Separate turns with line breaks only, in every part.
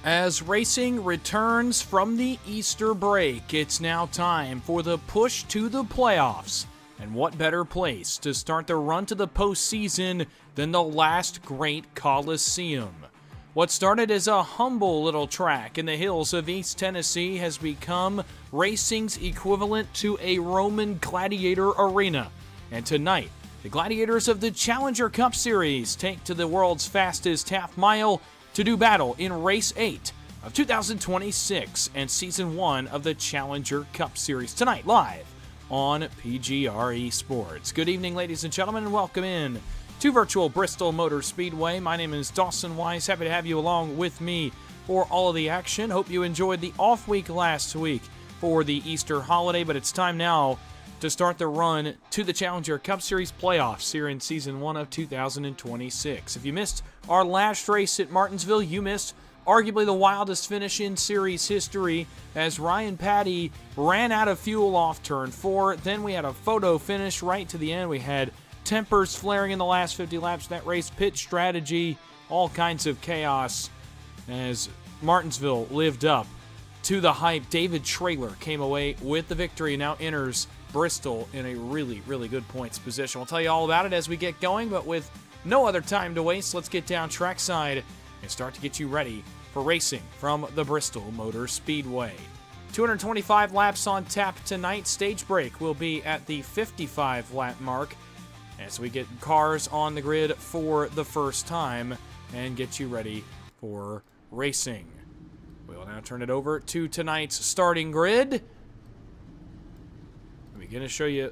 As racing returns from the Easter break, it's now time for the push to the playoffs. And what better place to start the run to the postseason than the Last Great Colosseum? What started as a humble little track in the hills of East Tennessee has become racing's equivalent to a Roman gladiator arena. And tonight, the gladiators of the Challenger Cup Series take to the world's fastest half mile to do battle in Race 8 of 2026 and Season 1 of the Challenger Cup Series. Tonight, live on PGR eSports. Good evening, ladies and gentlemen, and welcome in to virtual Bristol Motor Speedway. My name is Dawson Wise. Happy to have you along with me for all of the action. Hope you enjoyed the off week last week for the Easter holiday, but it's time now to start the run to the Challenger Cup Series playoffs here in Season 1 of 2026. If you missed our last race at Martinsville, you missed arguably the wildest finish in series history as Ryan Patty ran out of fuel off turn 4. Then we had a photo finish right to the end. We had tempers flaring in the last 50 laps of that race, pit strategy, all kinds of chaos as Martinsville lived up to the hype. David Traylor came away with the victory and now enters Bristol in a really, really good points position. We'll tell you all about it as we get going, but with no other time to waste, let's get down trackside and start to get you ready for racing from the Bristol Motor Speedway. 225 laps on tap tonight. Stage break will be at the 55 lap mark as we get cars on the grid for the first time and get you ready for racing. We will now turn it over to tonight's starting grid. We're going to show you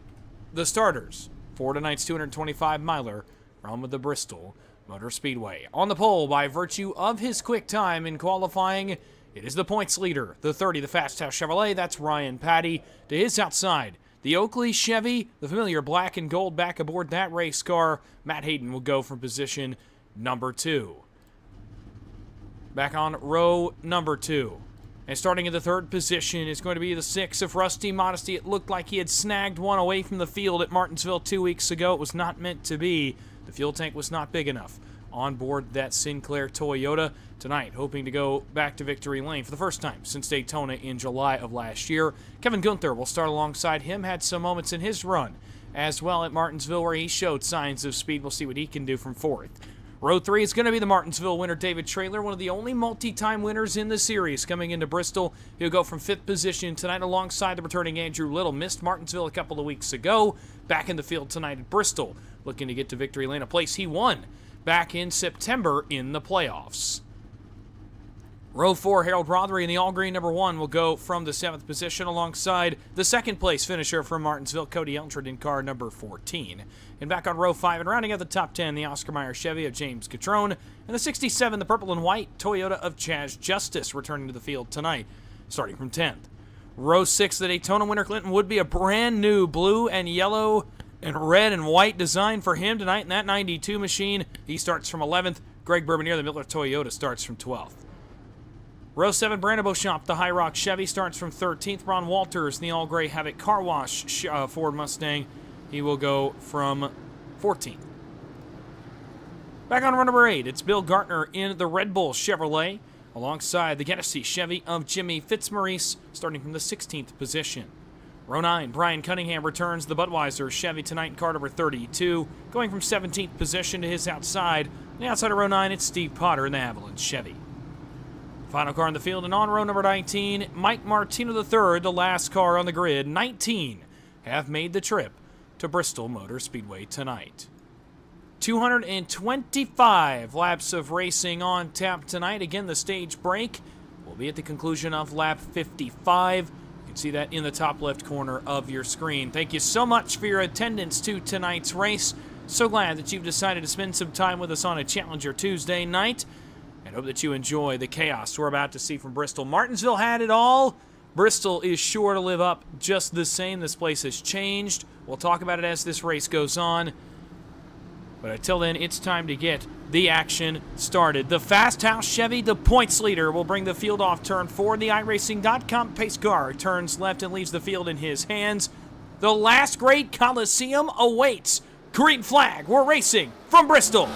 the starters for tonight's 225 miler from the Bristol Motor Speedway. On the pole, by virtue of his quick time in qualifying, it is the points leader, the 30, the Fast House Chevrolet. That's Ryan Patty. To his outside, the Oakley Chevy, the familiar black and gold back aboard that race car. Matt Hayden will go from position number 2. Back on row number 2. And starting in the third position is going to be the 6 of Rusty Modesty. It looked like he had snagged one away from the field at Martinsville 2 weeks ago. It was not meant to be. The fuel tank was not big enough on board that Sinclair Toyota. Tonight, hoping to go back to victory lane for the first time since Daytona in July of last year. Kevin Gunther will start alongside him. Had some moments in his run as well at Martinsville where he showed signs of speed. We'll see what he can do from 4th. Row 3 is going to be the Martinsville winner, David Traylor, one of the only multi-time winners in the series coming into Bristol. He'll go from 5th position tonight alongside the returning Andrew Little. Missed Martinsville a couple of weeks ago. Back in the field tonight at Bristol, looking to get to victory lane, a place he won back in September in the playoffs. Row 4, Harold Rothery in the all-green number 1 will go from the 7th position alongside the 2nd place finisher from Martinsville, Cody Eltred in car number 14. And back on row 5 and rounding out the top 10, the Oscar Mayer Chevy of James Catrone, and the 67, the purple and white Toyota of Chaz Justice returning to the field tonight, starting from 10th. Row 6, the Daytona winner Clinton Woodby, a brand new blue and yellow and red and white design for him tonight in that 92 machine. He starts from 11th. Greg Bourbonier, the Miller Toyota, starts from 12th. Row 7, Brandon Beauchamp, the High Rock Chevy, starts from 13th. Ron Walters, the all-gray Havoc Car Wash Ford Mustang, he will go from 14th. Back on row number 8, it's Bill Gartner in the Red Bull Chevrolet, alongside the Genesee Chevy of Jimmy Fitzmaurice, starting from the 16th position. Row 9, Brian Cunningham returns the Budweiser Chevy tonight in car number 32, going from 17th position to his outside. On the outside of row 9, it's Steve Potter in the Avalanche Chevy. Final car in the field, and on row number 19, Mike Martino III, the last car on the grid. 19 have made the trip to Bristol Motor Speedway tonight. 225 laps of racing on tap tonight. Again, the stage break will be at the conclusion of lap 55. You can see that in the top left corner of your screen. Thank you so much for your attendance to tonight's race. So glad that you've decided to spend some time with us on a Challenger Tuesday night. And hope that you enjoy the chaos we're about to see from Bristol. Martinsville had it all. Bristol is sure to live up just the same. This place has changed. We'll talk about it as this race goes on. But until then, it's time to get the action started. The Fast House Chevy, the points leader, will bring the field off turn 4. The iRacing.com pace car turns left and leaves the field in his hands. The Last Great Colosseum awaits. Green flag, we're racing from Bristol.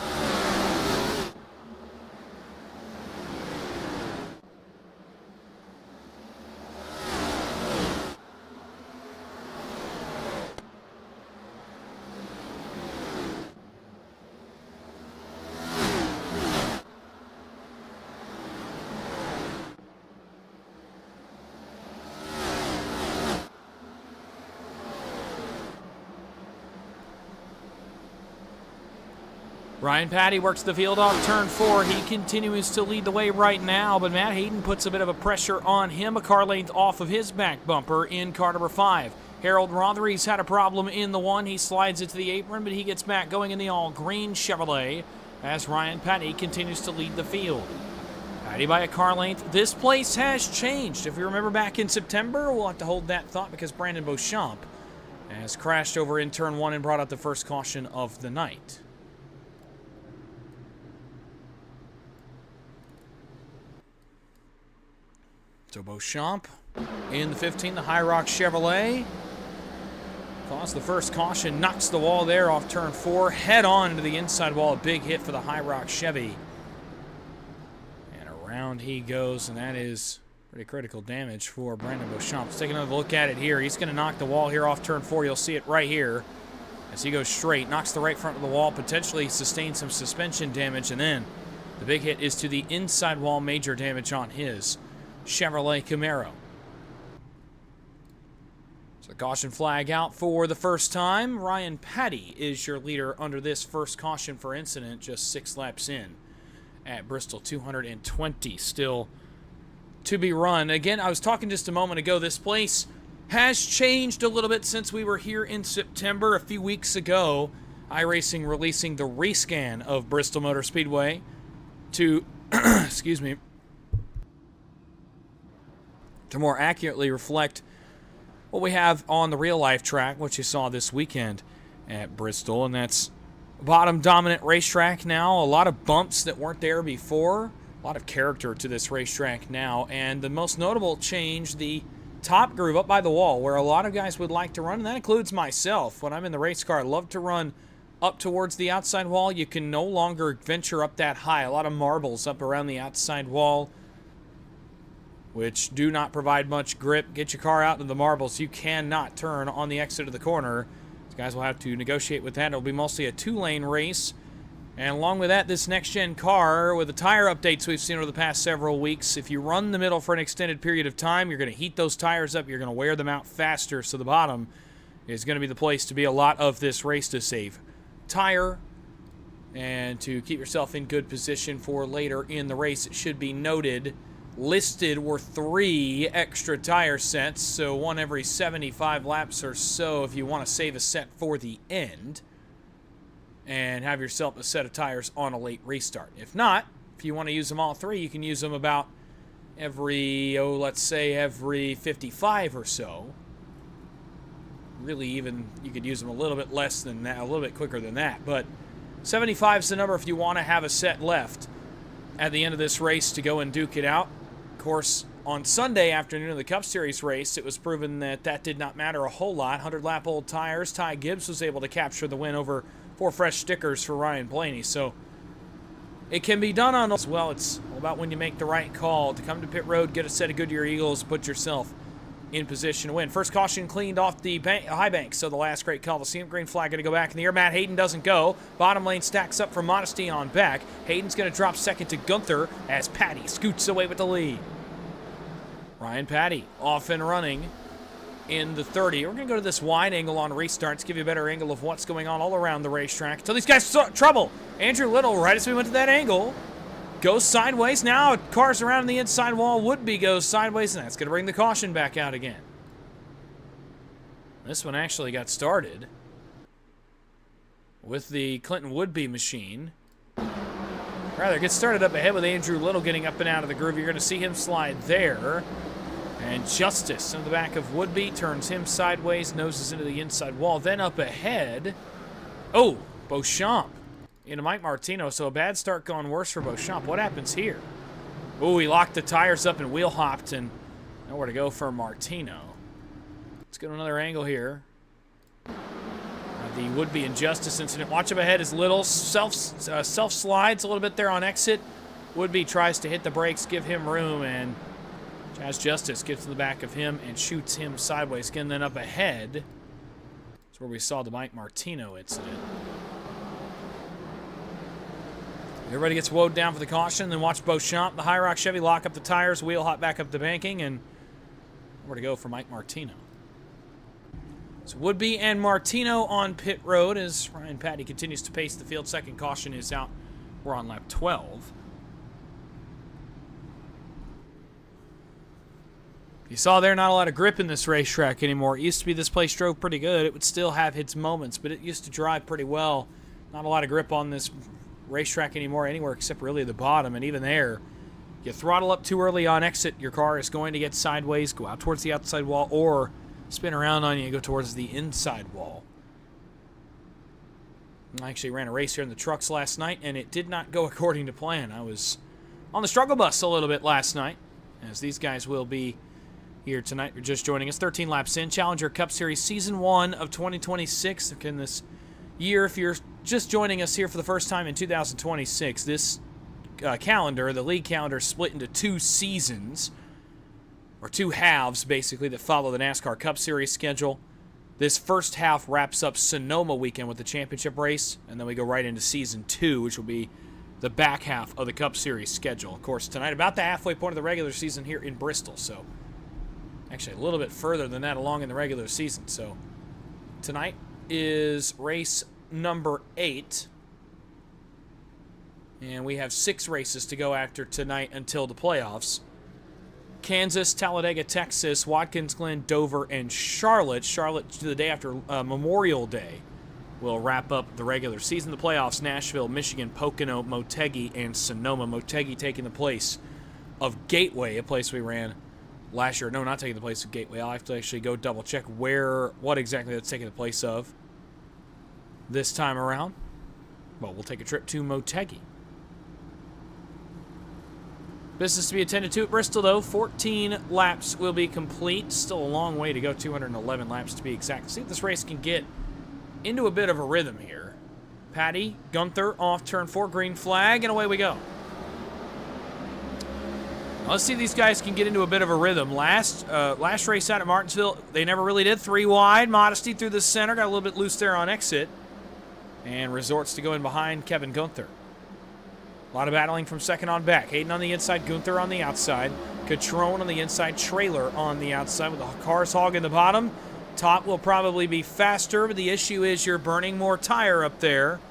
Ryan Patty works the field off turn 4. He continues to lead the way right now, but Matt Hayden puts a bit of a pressure on him, a car length off of his back bumper in car number 5. Harold Rothery's had a problem in the 1. He slides it to the apron, but he gets back going in the all-green Chevrolet as Ryan Patty continues to lead the field. Patty by a car length. This place has changed. If you remember back in September, we'll have to hold that thought because Brandon Beauchamp has crashed over in turn 1 and brought out the first caution of the night. So Beauchamp in the 15, the High Rock Chevrolet. Caused the first caution, knocks the wall there off turn 4, head on into the inside wall. A big hit for the High Rock Chevy Around he goes, and that is pretty critical damage for Brandon Beauchamp. Let's take another look at it here. He's going to knock the wall here off turn 4. You'll see it right here as he goes straight, knocks the right front of the wall, potentially sustains some suspension damage, and then the big hit is to the inside wall, major damage on his Chevrolet Camaro. So caution flag out for the first time. Ryan Patty is your leader under this first caution for incident, just 6 laps in at Bristol. 220 still to be run. Again, I was talking just a moment ago, this place has changed a little bit since we were here in September. A few weeks ago, iRacing releasing the rescan of Bristol Motor Speedway to, excuse me, to more accurately reflect what we have on the real-life track, which you saw this weekend at Bristol, and that's bottom-dominant racetrack now. A lot of bumps that weren't there before. A lot of character to this racetrack now, and the most notable change, the top groove up by the wall, where a lot of guys would like to run, and that includes myself. When I'm in the race car, I love to run up towards the outside wall. You can no longer venture up that high. A lot of marbles up around the outside wall, which do not provide much grip. Get your car out into the marbles. You cannot turn on the exit of the corner. These guys will have to negotiate with that. It'll be mostly a 2-lane race. And along with that, this next-gen car, with the tire updates we've seen over the past several weeks, if you run the middle for an extended period of time, you're going to heat those tires up. You're going to wear them out faster. So the bottom is going to be the place to be a lot of this race to save tire and to keep yourself in good position for later in the race. It should be noted, listed were 3 extra tire sets, so 1 every 75 laps or so if you want to save a set for the end and have yourself a set of tires on a late restart. If not, if you want to use them all 3, you can use them about every, let's say every 55 or so. Really, even you could use them a little bit less than that, a little bit quicker than that, but 75 is the number if you want to have a set left at the end of this race to go and duke it out. Of course, on Sunday afternoon of the Cup Series race, it was proven that that did not matter a whole lot. 100-lap-old tires. Ty Gibbs was able to capture the win over 4 fresh stickers for Ryan Blaney. So it can be done on as well. It's all about when you make the right call to come to pit road, get a set of Goodyear Eagles, put yourself in position to win. First caution cleaned off the high banks of the Last Great Colosseum. Green flag going to go back in the air. Matt Hayden doesn't go. Bottom lane stacks up for Modesty on back. Hayden's going to drop second to Gunther as Patty scoots away with the lead. Ryan Patty off and running in the 30. We're going to go to this wide angle on restarts, give you a better angle of what's going on all around the racetrack. Until these guys saw trouble. Andrew Little, right as we went to that angle, goes sideways. Now cars around the inside wall. Woodby goes sideways, and that's going to bring the caution back out again. This one actually got started with the Clinton Woodby machine. Rather, gets started up ahead with Andrew Little getting up and out of the groove. You're going to see him slide there. And Justice in the back of Woodby turns him sideways, noses into the inside wall. Then up ahead, oh, Beauchamp into Mike Martino. So a bad start gone worse for Beauchamp. What happens here? Oh, he locked the tires up and wheel hopped, and nowhere to go for Martino. Let's get another angle here. The Woodby and Justice incident. Watch up ahead as Little self slides a little bit there on exit. Woodby tries to hit the brakes, give him room, and Jazz Justice gets to the back of him and shoots him sideways. Again, then up ahead is where we saw the Mike Martino incident. Everybody gets woed down for the caution. Then watch Beauchamp, the High Rock Chevy, lock up the tires, wheel hop back up the banking, and where to go for Mike Martino. So Woodby and Martino on pit road as Ryan Patty continues to pace the field. Second caution is out. We're on lap 12. You saw there, not a lot of grip in this racetrack anymore. It used to be this place drove pretty good. It would still have its moments, but it used to drive pretty well. Not a lot of grip on this racetrack anymore anywhere except really the bottom, and even there, you throttle up too early on exit, your car is going to get sideways, go out towards the outside wall, or spin around on you and go towards the inside wall. I actually ran a race here in the trucks last night, and it did not go according to plan. I was on the struggle bus a little bit last night, as these guys will be here tonight. You're just joining us. 13 laps in. Challenger Cup Series Season 1 of 2026. In this year, if you're just joining us here for the first time in 2026, this calendar. The league calendar is split into 2 seasons, or 2 halves, basically, that follow the NASCAR Cup Series schedule. This first half wraps up Sonoma weekend with the championship race, and then we go right into Season 2, which will be the back half of the Cup Series schedule. Of course, tonight, about the halfway point of the regular season here in Bristol, so actually a little bit further than that along in the regular season. So tonight is race number 8, and we have 6 races to go after tonight until the playoffs. Kansas, Talladega, Texas, Watkins Glen, Dover, and Charlotte. Charlotte, the day after Memorial Day, will wrap up the regular season. The playoffs, Nashville, Michigan, Pocono, Motegi, and Sonoma. Motegi taking the place of Gateway, a place we ran last year. No, not taking the place of Gateway. I'll have to actually go double-check what exactly that's taking the place of this time around. Well, we'll take a trip to Motegi. Business to be attended to at Bristol, though. 14 laps will be complete. Still a long way to go, 211 laps to be exact. See if this race can get into a bit of a rhythm here. Patty, Gunther, off turn 4, green flag, and away we go. Let's see if these guys can get into a bit of a rhythm. Last race out at Martinsville, they never really did. 3 wide, Modesty through the center, got a little bit loose there on exit, and resorts to go in behind Kevin Gunther. A lot of battling from second on back. Hayden on the inside, Gunther on the outside. Catrone on the inside, Trailer on the outside with the cars hogging the bottom. Top will probably be faster, but the issue is you're burning more tire up there.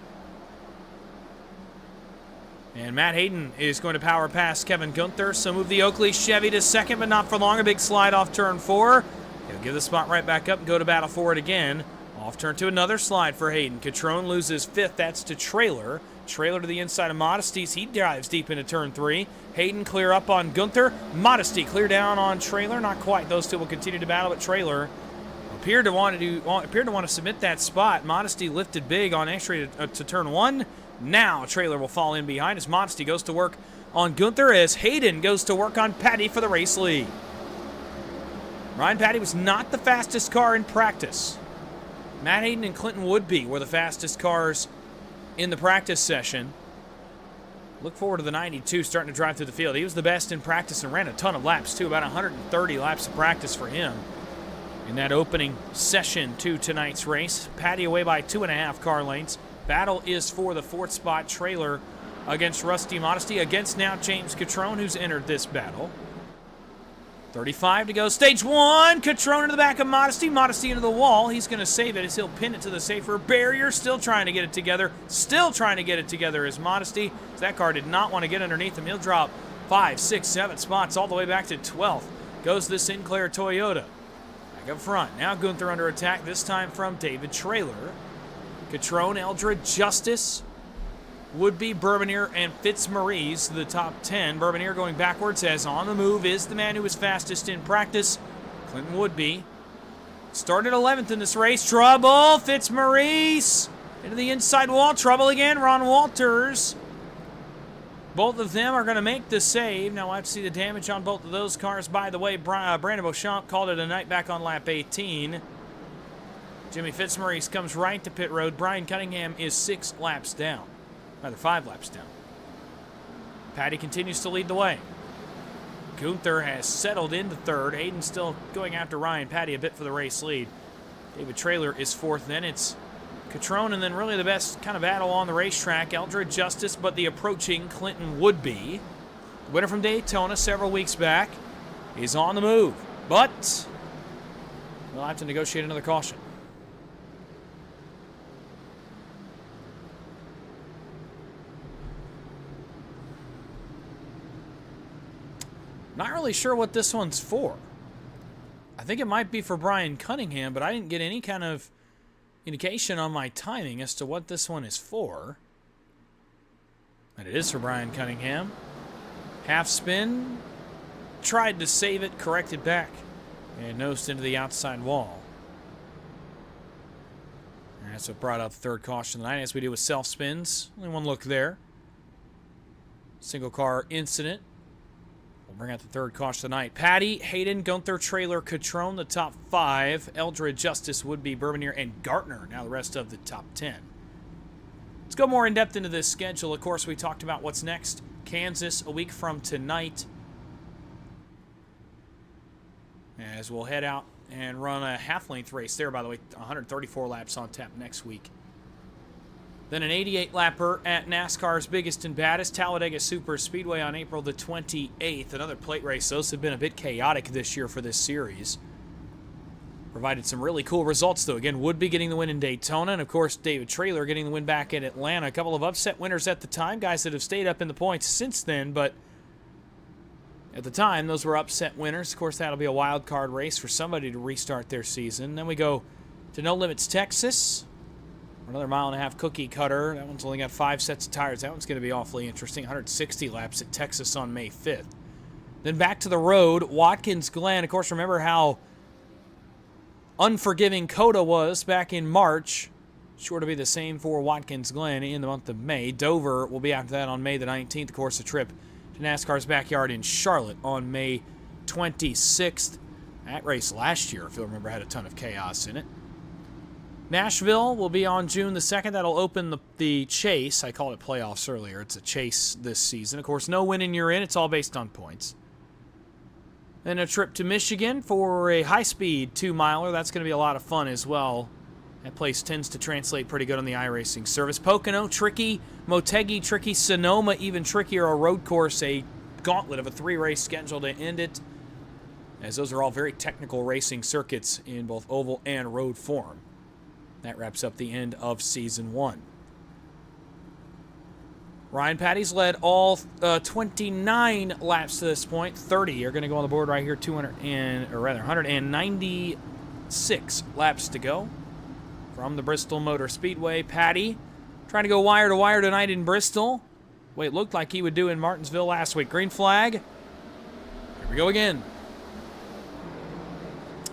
And Matt Hayden is going to power past Kevin Gunther. So move the Oakley Chevy to second, but not for long. A big slide off turn 4. He'll give the spot right back up and go to battle for it again. Off turn to another slide for Hayden. Catrone loses 5th. That's to Trailer. Trailer to the inside of Modesty's. He dives deep into turn 3. Hayden clear up on Gunther. Modesty clear down on Trailer. Not quite. Those two will continue to battle, but Trailer appeared to want to submit that spot. Modesty lifted big on entry to turn 1. Now Trailer will fall in behind as Modesty goes to work on Gunther as Hayden goes to work on Patty for the race lead. Ryan Patty was not the fastest car in practice. Matt Hayden and Clinton Woodby were the fastest cars in the practice session. Look forward to the 92 starting to drive through the field. He was the best in practice and ran a ton of laps too, about 130 laps of practice for him in that opening session to tonight's race. Patty away by 2.5 car lengths. Battle is for the 4th spot. Trailer against Rusty Modesty, against now James Catrone, who's entered this battle. 35 to go. Stage 1. Catrone into the back of Modesty. Modesty into the wall. He's going to save it as he'll pin it to the safer barrier. Still trying to get it together. Still trying to get it together as Modesty. That car did not want to get underneath him. He'll drop 5, 6, 7 spots all the way back to 12th. Goes the Sinclair Toyota. Back up front. Now Gunther under attack, this time from David Trailer. Catrone, Eldred, Justice, Woodby, Bourbonier, and Fitzmaurice, the top 10. Bourbonier going backwards as on the move is the man who was fastest in practice, Clinton Woodby. Started 11th in this race. Trouble, Fitzmaurice into the inside wall. Trouble again, Ron Walters. Both of them are going to make the save. Now I have to see the damage on both of those cars. By the way, Brandon Beauchamp called it a night back on lap 18. Jimmy Fitzmaurice comes right to pit road. Brian Cunningham is 6 laps down. Rather, 5 laps down. Patty continues to lead the way. Gunther has settled into 3rd. Hayden still going after Ryan Patty a bit for the race lead. David Trailer is 4th. Then it's Catrone, and then really the best kind of battle on the racetrack. Eldred, Justice, but the approaching Clinton Woodby. The winner from Daytona several weeks back is on the move. But we'll have to negotiate another caution. Not really sure what this one's for. I think it might be for Brian Cunningham, but I didn't get any kind of indication on my timing as to what this one is for. And it is for Brian Cunningham. Half spin. Tried to save it, corrected back, and nosed into the outside wall. And that's what brought out the 3rd caution tonight, as we do with self-spins. Only one look there. Single car incident. We'll bring out the 3rd caution tonight. Patty, Hayden, Gunther, Trailer, Catrone, the top 5. Eldred, Justice, Woodby, Bourbonier, and Gartner, now the rest of the top 10. Let's go more in depth into this schedule. Of course, we talked about what's next Kansas a week from tonight, as we'll head out and run a half-length race there, by the way, 134 laps on tap next week. Then an 88-lapper at NASCAR's biggest and baddest, Talladega Super Speedway on April the 28th. Another plate race. Those have been a bit chaotic this year for this series. Provided some really cool results, though. Again, Woodby getting the win in Daytona, and, of course, David Traylor getting the win back in Atlanta. A couple of upset winners at the time, guys that have stayed up in the points since then, but at the time, those were upset winners. Of course, that'll be a wild card race for somebody to restart their season. Then we go to No Limits, Texas. Another mile-and-a-half cookie cutter. That one's only got 5 sets of tires. That one's going to be awfully interesting. 160 laps at Texas on May 5th. Then back to the road, Watkins Glen. Of course, remember how unforgiving COTA was back in March. Sure to be the same for Watkins Glen in the month of May. Dover will be after that on May the 19th. Of course, a trip to NASCAR's backyard in Charlotte on May 26th. That race last year, if you'll remember, had a ton of chaos in it. Nashville will be on June the 2nd. That'll open the chase. I called it playoffs earlier. It's a chase this season. Of course, no winning you're in. It's all based on points. Then a trip to Michigan for a high-speed 2-miler. That's going to be a lot of fun as well. That place tends to translate pretty good on the iRacing service. Pocono, tricky. Motegi, tricky. Sonoma, even trickier. A road course, a gauntlet of a 3-race schedule to end it, as those are all very technical racing circuits in both oval and road form. That wraps up the end of Season 1. Ryan Patty's led all 29 laps to this point. 30 are going to go on the board right here. 196 laps to go from the Bristol Motor Speedway. Patty trying to go wire to wire tonight in Bristol. Way it looked like he would do in Martinsville last week. Green flag. Here we go again.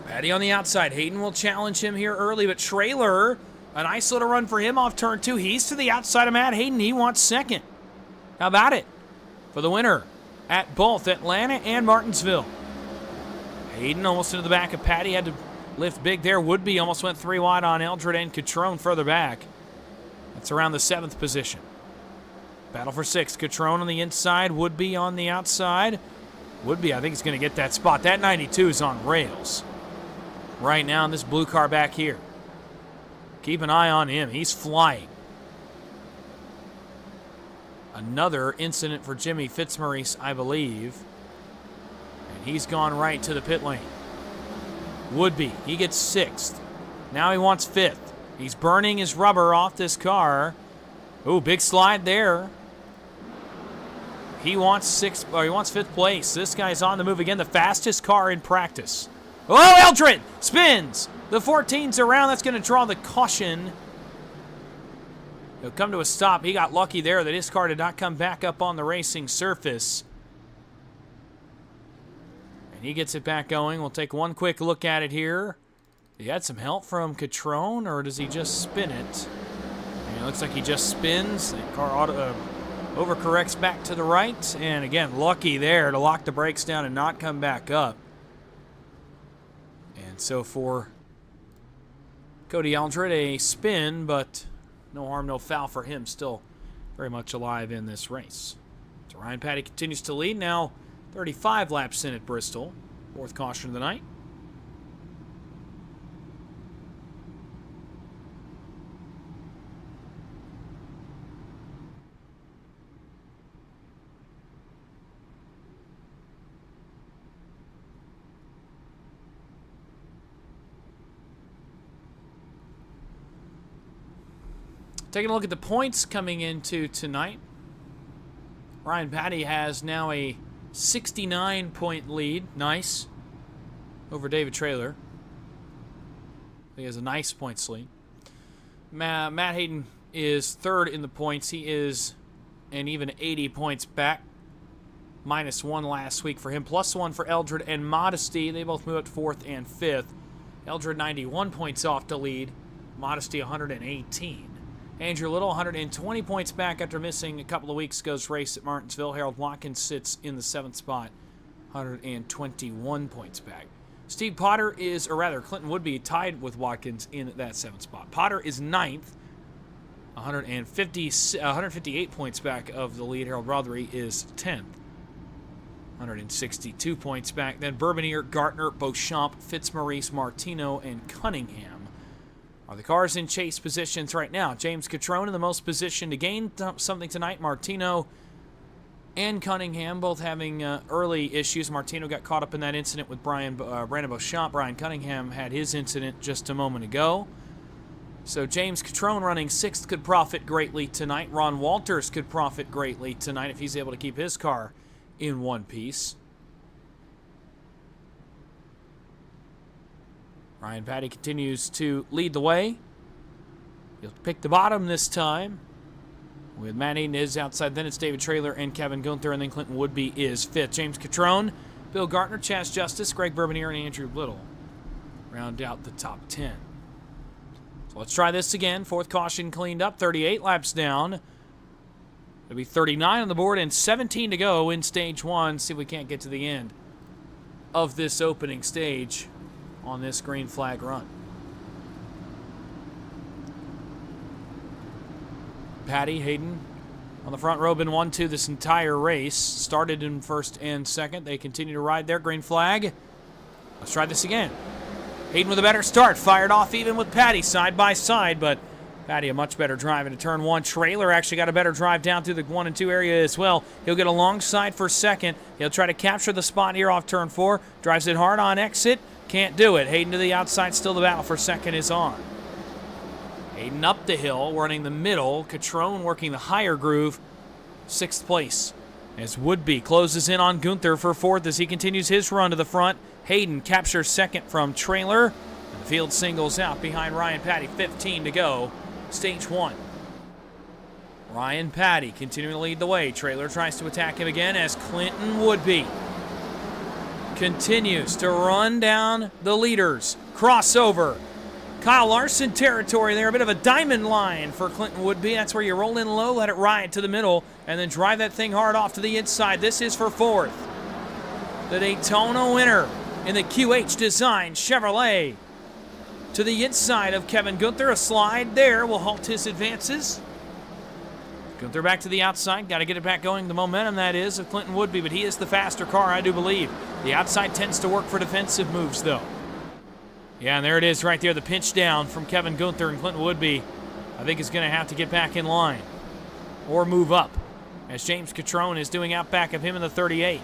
Patty on the outside. Hayden will challenge him here early, but Traylor, a nice little run for him off turn 2. He's to the outside of Matt Hayden. He wants second. How about it for the winner at both Atlanta and Martinsville? Hayden almost into the back of Patty. Had to lift big there. Woodby almost went 3 wide on Eldred and Catrone further back. That's around the 7th position. Battle for 6th. Catrone on the inside. Woodby on the outside. Woodby, I think, is going to get that spot. That 92 is on rails right now in this blue car back here. Keep an eye on him. He's flying. Another incident for Jimmy Fitzmaurice, I believe. And he's gone right to the pit lane. Woodby, he gets 6th. Now he wants 5th. He's burning his rubber off this car. Ooh, big slide there. He wants 5th place. This guy's on the move again. The fastest car in practice. Oh, Eldred spins. The 14's around. That's going to draw the caution. He'll come to a stop. He got lucky there that his car did not come back up on the racing surface. And he gets it back going. We'll take one quick look at it here. He had some help from Catrone, or does he just spin it? And it looks like he just spins. The car overcorrects back to the right. And again, lucky there to lock the brakes down and not come back up. And so for Cody Eldred, a spin, but no harm, no foul for him. Still very much alive in this race. So Ryan Patty continues to lead. Now 35 laps in at Bristol. 4th caution of the night. Taking a look at the points coming into tonight. Ryan Patty has now a 69-point lead. Nice. Over David Traylor. He has a nice points lead. Matt Hayden is 3rd in the points. He is an even 80 points back. -1 last week for him. +1 for Eldred and Modesty. They both move up to 4th and 5th. Eldred 91 points off the lead. Modesty 118. Andrew Little, 120 points back after missing a couple of weeks ago's race at Martinsville. Harold Watkins sits in the 7th spot, 121 points back. Steve Potter is, or rather, Clinton Woodby tied with Watkins in that 7th spot. Potter is 9th 158 points back of the lead. Harold Rothery is 10th. 162 points back. Then Bourbonnier, Gartner, Beauchamp, Fitzmaurice, Martino, and Cunningham are the cars in chase positions right now. James Catrone in the most position to gain something tonight. Martino and Cunningham both having early issues. Martino got caught up in that incident with Brandon Beauchamp. Brian Cunningham had his incident just a moment ago. So James Catrone running 6th could profit greatly tonight. Ron Walters could profit greatly tonight if he's able to keep his car in one piece. Ryan Patty continues to lead the way. He'll pick the bottom this time, with Matt Hayden is outside. Then it's David Traylor and Kevin Gunther, and then Clinton Woodby is 5th. James Catrone, Bill Gartner, Chaz Justice, Greg Bourbonnier, and Andrew Little round out the top 10. So let's try this again. 4th caution cleaned up, 38 laps down. It'll be 39 on the board and 17 to go in stage 1. See if we can't get to the end of this opening stage on this green flag run. Patty, Hayden on the front row, been 1-2 this entire race. Started in 1st and 2nd. They continue to ride their green flag. Let's try this again. Hayden with a better start. Fired off even with Patty side by side, but Patty a much better drive into turn 1. Trailer actually got a better drive down through the 1 and 2 area as well. He'll get alongside for 2nd. He'll try to capture the spot here off turn 4. Drives it hard on exit. Can't do it. Hayden to the outside. Still the battle for 2nd is on. Hayden up the hill, running the middle. Catrone working the higher groove. 6th place as Woodby closes in on Gunther for 4th as he continues his run to the front. Hayden captures 2nd from Trailer. And the field singles out behind Ryan Patty. 15 to go. Stage 1. Ryan Patty continuing to lead the way. Trailer tries to attack him again as Clinton Woodby continues to run down the leaders. Crossover. Kyle Larson territory there. A bit of a diamond line for Clinton Woodby. That's where you roll in low, let it ride to the middle, and then drive that thing hard off to the inside. This is for 4th. The Daytona winner in the QH Design Chevrolet. To the inside of Kevin Gunther. A slide there will halt his advances. Gunther back to the outside. Got to get it back going. The momentum, that is, of Clinton Woodby, but he is the faster car, I do believe. The outside tends to work for defensive moves, though. Yeah, and there it is right there. The pinch down from Kevin Gunther, and Clinton Woodby, I think, is going to have to get back in line or move up, as James Catrone is doing out back of him in the 38.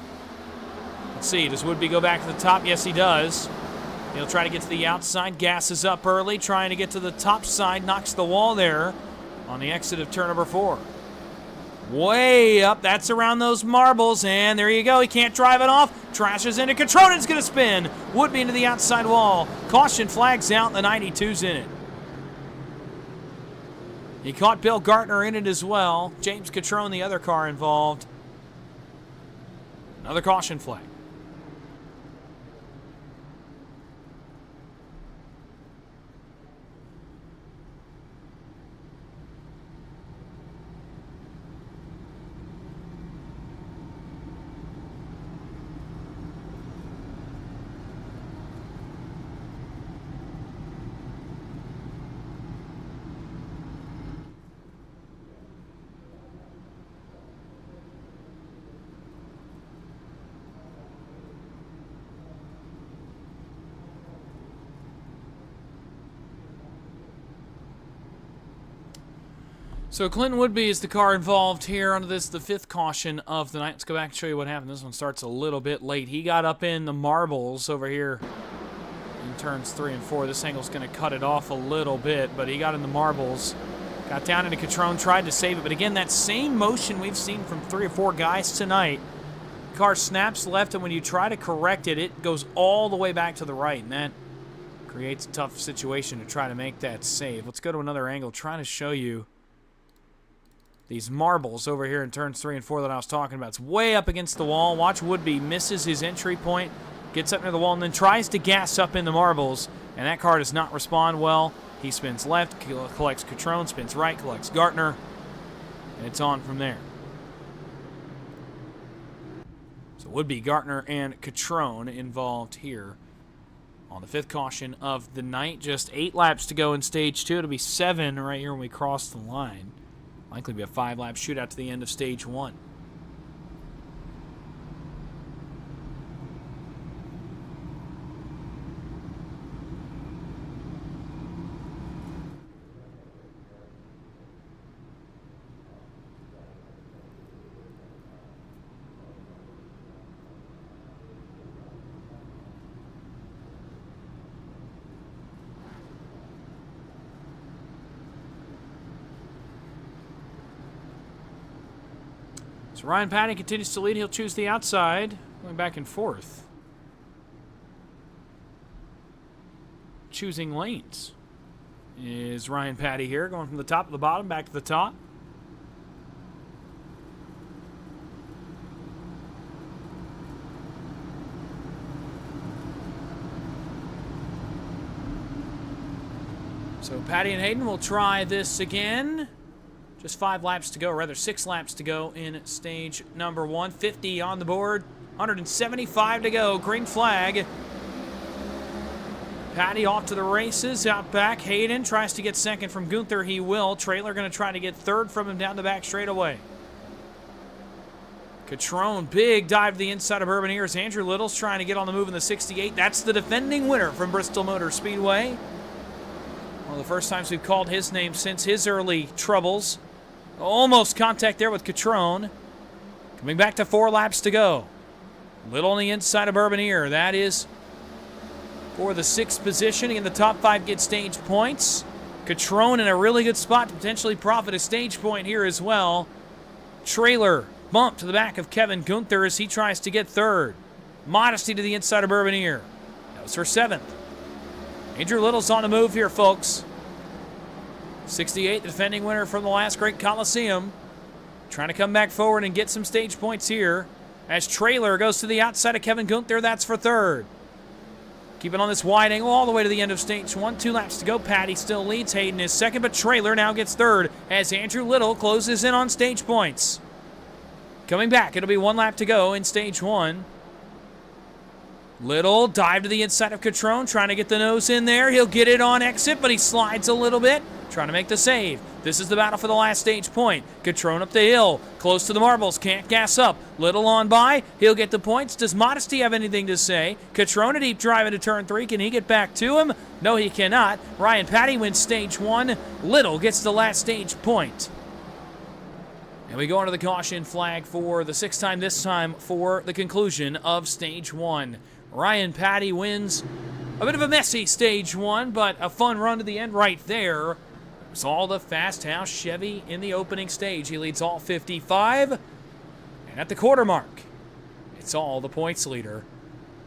Let's see. Does Woodby go back to the top? Yes, he does. He'll try to get to the outside. Gasses up early, trying to get to the top side. Knocks the wall there on the exit of turn number 4. Way up. That's around those marbles, and there you go. He can't drive it off. Trashes into Catrone. It's going to spin. Woodby into the outside wall. Caution flags out. The 92's in it. He caught Bill Gartner in it as well. James Catrone, the other car involved. Another caution flag. So Clinton Woodby is the car involved here under this, the 5th caution of the night. Let's go back and show you what happened. This one starts a little bit late. He got up in the marbles over here in turns 3 and 4. This angle's going to cut it off a little bit, but he got in the marbles. Got down into Catrone, tried to save it. But again, that same motion we've seen from 3 or 4 guys tonight. The car snaps left, and when you try to correct it, it goes all the way back to the right, and that creates a tough situation to try to make that save. Let's go to another angle, trying to show you these marbles over here in turns 3 and 4 that I was talking about. It's way up against the wall. Watch Woodby misses his entry point, gets up near the wall, and then tries to gas up in the marbles, and that car does not respond well. He spins left, collects Catrone, spins right, collects Gartner, and it's on from there. So Woodby, Gartner, and Catrone involved here on the 5th caution of the night. Just 8 laps to go in stage 2. It'll be 7 right here when we cross the line. Likely be a 5-lap shootout to the end of stage 1. So Ryan Patty continues to lead. He'll choose the outside, going back and forth. Choosing lanes is Ryan Patty here, going from the top to the bottom, back to the top. So Patty and Hayden will try this again. Just 5 laps to go, or rather 6 laps to go in stage number 1. 50 on the board, 175 to go. Green flag. Patty off to the races. Out back, Hayden tries to get second from Gunther. He will. Trailer going to try to get third from him down the back straightaway. Catrone, big dive to the inside of Urban Ears. Andrew Little's trying to get on the move in the 68. That's the defending winner from Bristol Motor Speedway. One of the first times we've called his name since his early troubles. Almost contact there with Catrone. Coming back to 4 laps to go. Little on the inside of Urban Ear. That is for the 6th position. In the top 5 get stage points. Catrone in a really good spot to potentially profit a stage point here as well. Trailer bump to the back of Kevin Gunther as he tries to get 3rd. Modesty to the inside of Urban Ear. That was for 7th. Andrew Little's on the move here, folks. 68, the defending winner from the Last Great Colosseum. Trying to come back forward and get some stage points here. As Trailer goes to the outside of Kevin Gunther, that's for 3rd. Keeping on this wide angle all the way to the end of stage 1. 2 laps to go. Patty still leads. Hayden is 2nd, but Trailer now gets 3rd as Andrew Little closes in on stage points. Coming back, it'll be 1 lap to go in stage 1. Little dive to the inside of Catrone, trying to get the nose in there. He'll get it on exit, but he slides a little bit, trying to make the save. This is the battle for the last stage point. Catrone up the hill, close to the marbles, can't gas up. Little on by, he'll get the points. Does Modesty have anything to say? Catrone a deep drive into turn 3. Can he get back to him? No, he cannot. Ryan Patty wins stage 1. Little gets the last stage point. And we go under the caution flag for the 6th time, this time for the conclusion of stage 1. Ryan Patty wins a bit of a messy stage 1, but a fun run to the end right there. It's all the Fast House Chevy in the opening stage. He leads all 55. And at the quarter mark, it's all the points leader.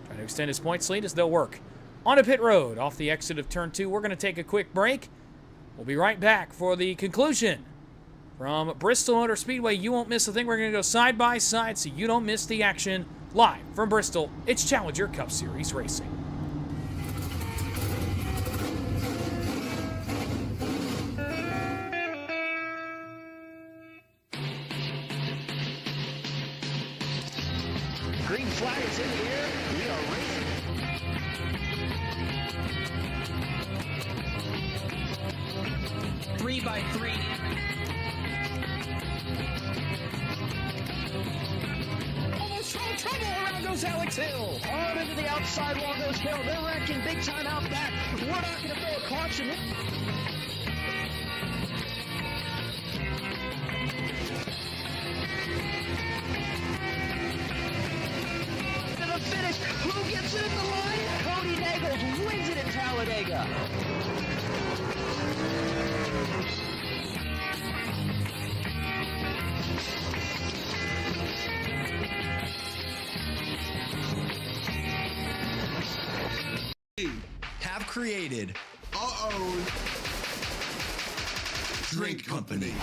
Trying to extend his points lead as they'll work on a pit road off the exit of turn 2. We're going to take a quick break. We'll be right back for the conclusion from Bristol Motor Speedway. You won't miss a thing. We're going to go side by side so you don't miss the action. Live from Bristol, it's Challenger Cup Series Racing.
Green flag is in the air. We are racing. 3 by 3. Trouble around goes Alex Hill. On into the outside wall goes Hill. They're wrecking big time out back. We're not going to throw a caution. To the finish. Who gets it in the line? Cody Nagels wins it in Talladega.
Have created our own drink company.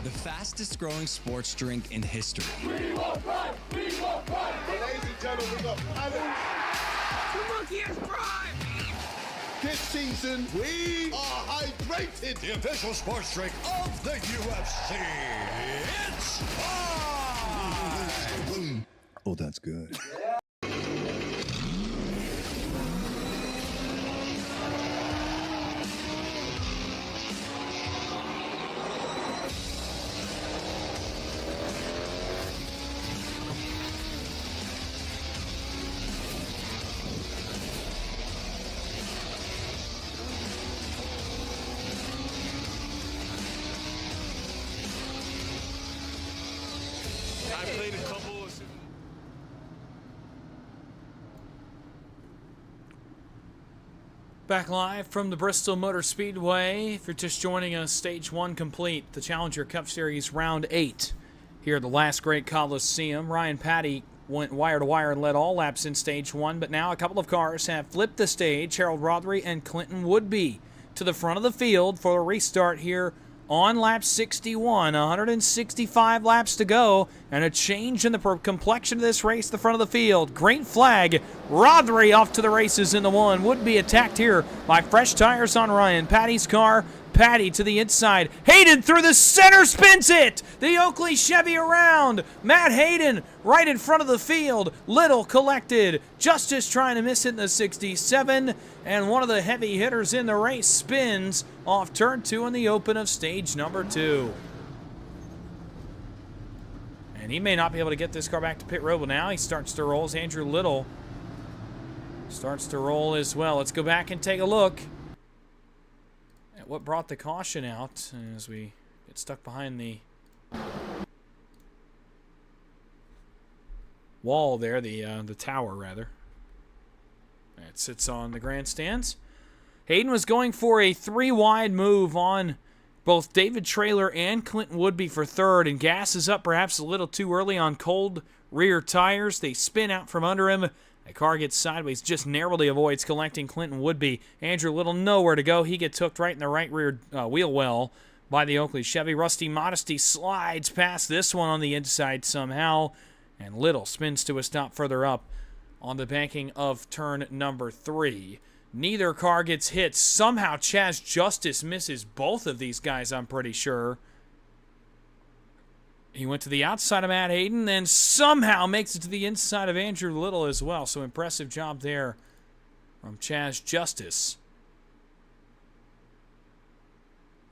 The fastest growing sports drink in history.
We will run! We will run! Ladies and gentlemen, the
monkey is prime!
This season, we are hydrated.
The official sports drink of the UFC. It's time!
Oh, that's good.
played a couple of...
Back live from the Bristol Motor Speedway. If you're just joining us, Stage 1 complete. The Challenger Cup Series Round 8 here at the Last Great Colosseum. Ryan Patty went wire to wire and led all laps in Stage 1, but now a couple of cars have flipped the stage. Harold Rothery and Clinton Woodby to the front of the field for a restart here on lap 61. 165 laps to go, and a change in the complexion of this race, the front of the field. Green flag. Rothery off to the races in the one. Would be attacked here by fresh tires on Ryan Patty's car. Patty to the inside. Hayden through the center, spins it. The Oakley Chevy around. Matt Hayden right in front of the field. Little collected. Justice trying to miss it in the 67. And one of the heavy hitters in the race spins off turn 2 in the open of stage number 2. And he may not be able to get this car back to pit road. But now he starts to roll as Andrew Little starts to roll as well. Let's go back and take a look at what brought the caution out as we get stuck behind the wall there, the tower rather. It sits on the grandstands. Hayden was going for a 3-wide move on both David Traylor and Clinton Woodby for third, and gas is up perhaps a little too early on cold rear tires. They spin out from under him. The car gets sideways, just narrowly avoids collecting Clinton Woodby. Andrew Little nowhere to go. He gets hooked right in the right rear wheel well by the Oakley Chevy. Rusty Modesty slides past this one on the inside somehow, and Little spins to a stop further up on the banking of turn number 3. Neither car gets hit. Somehow Chaz Justice misses both of these guys, I'm pretty sure. He went to the outside of Matt Hayden, then somehow makes it to the inside of Andrew Little as well. So impressive job there from Chaz Justice.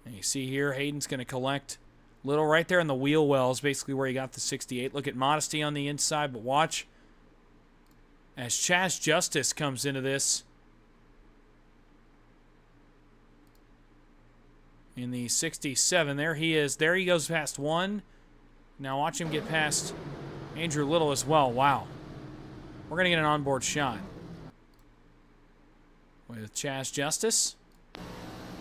And you see here, Hayden's going to collect Little right there in the wheel wells, basically where he got the 68. Look at Modesty on the inside, but watch as Chaz Justice comes into this in the 67. There he is. There he goes past one. Now watch him get past Andrew Little as well. Wow. We're going to get an onboard shot with Chaz Justice.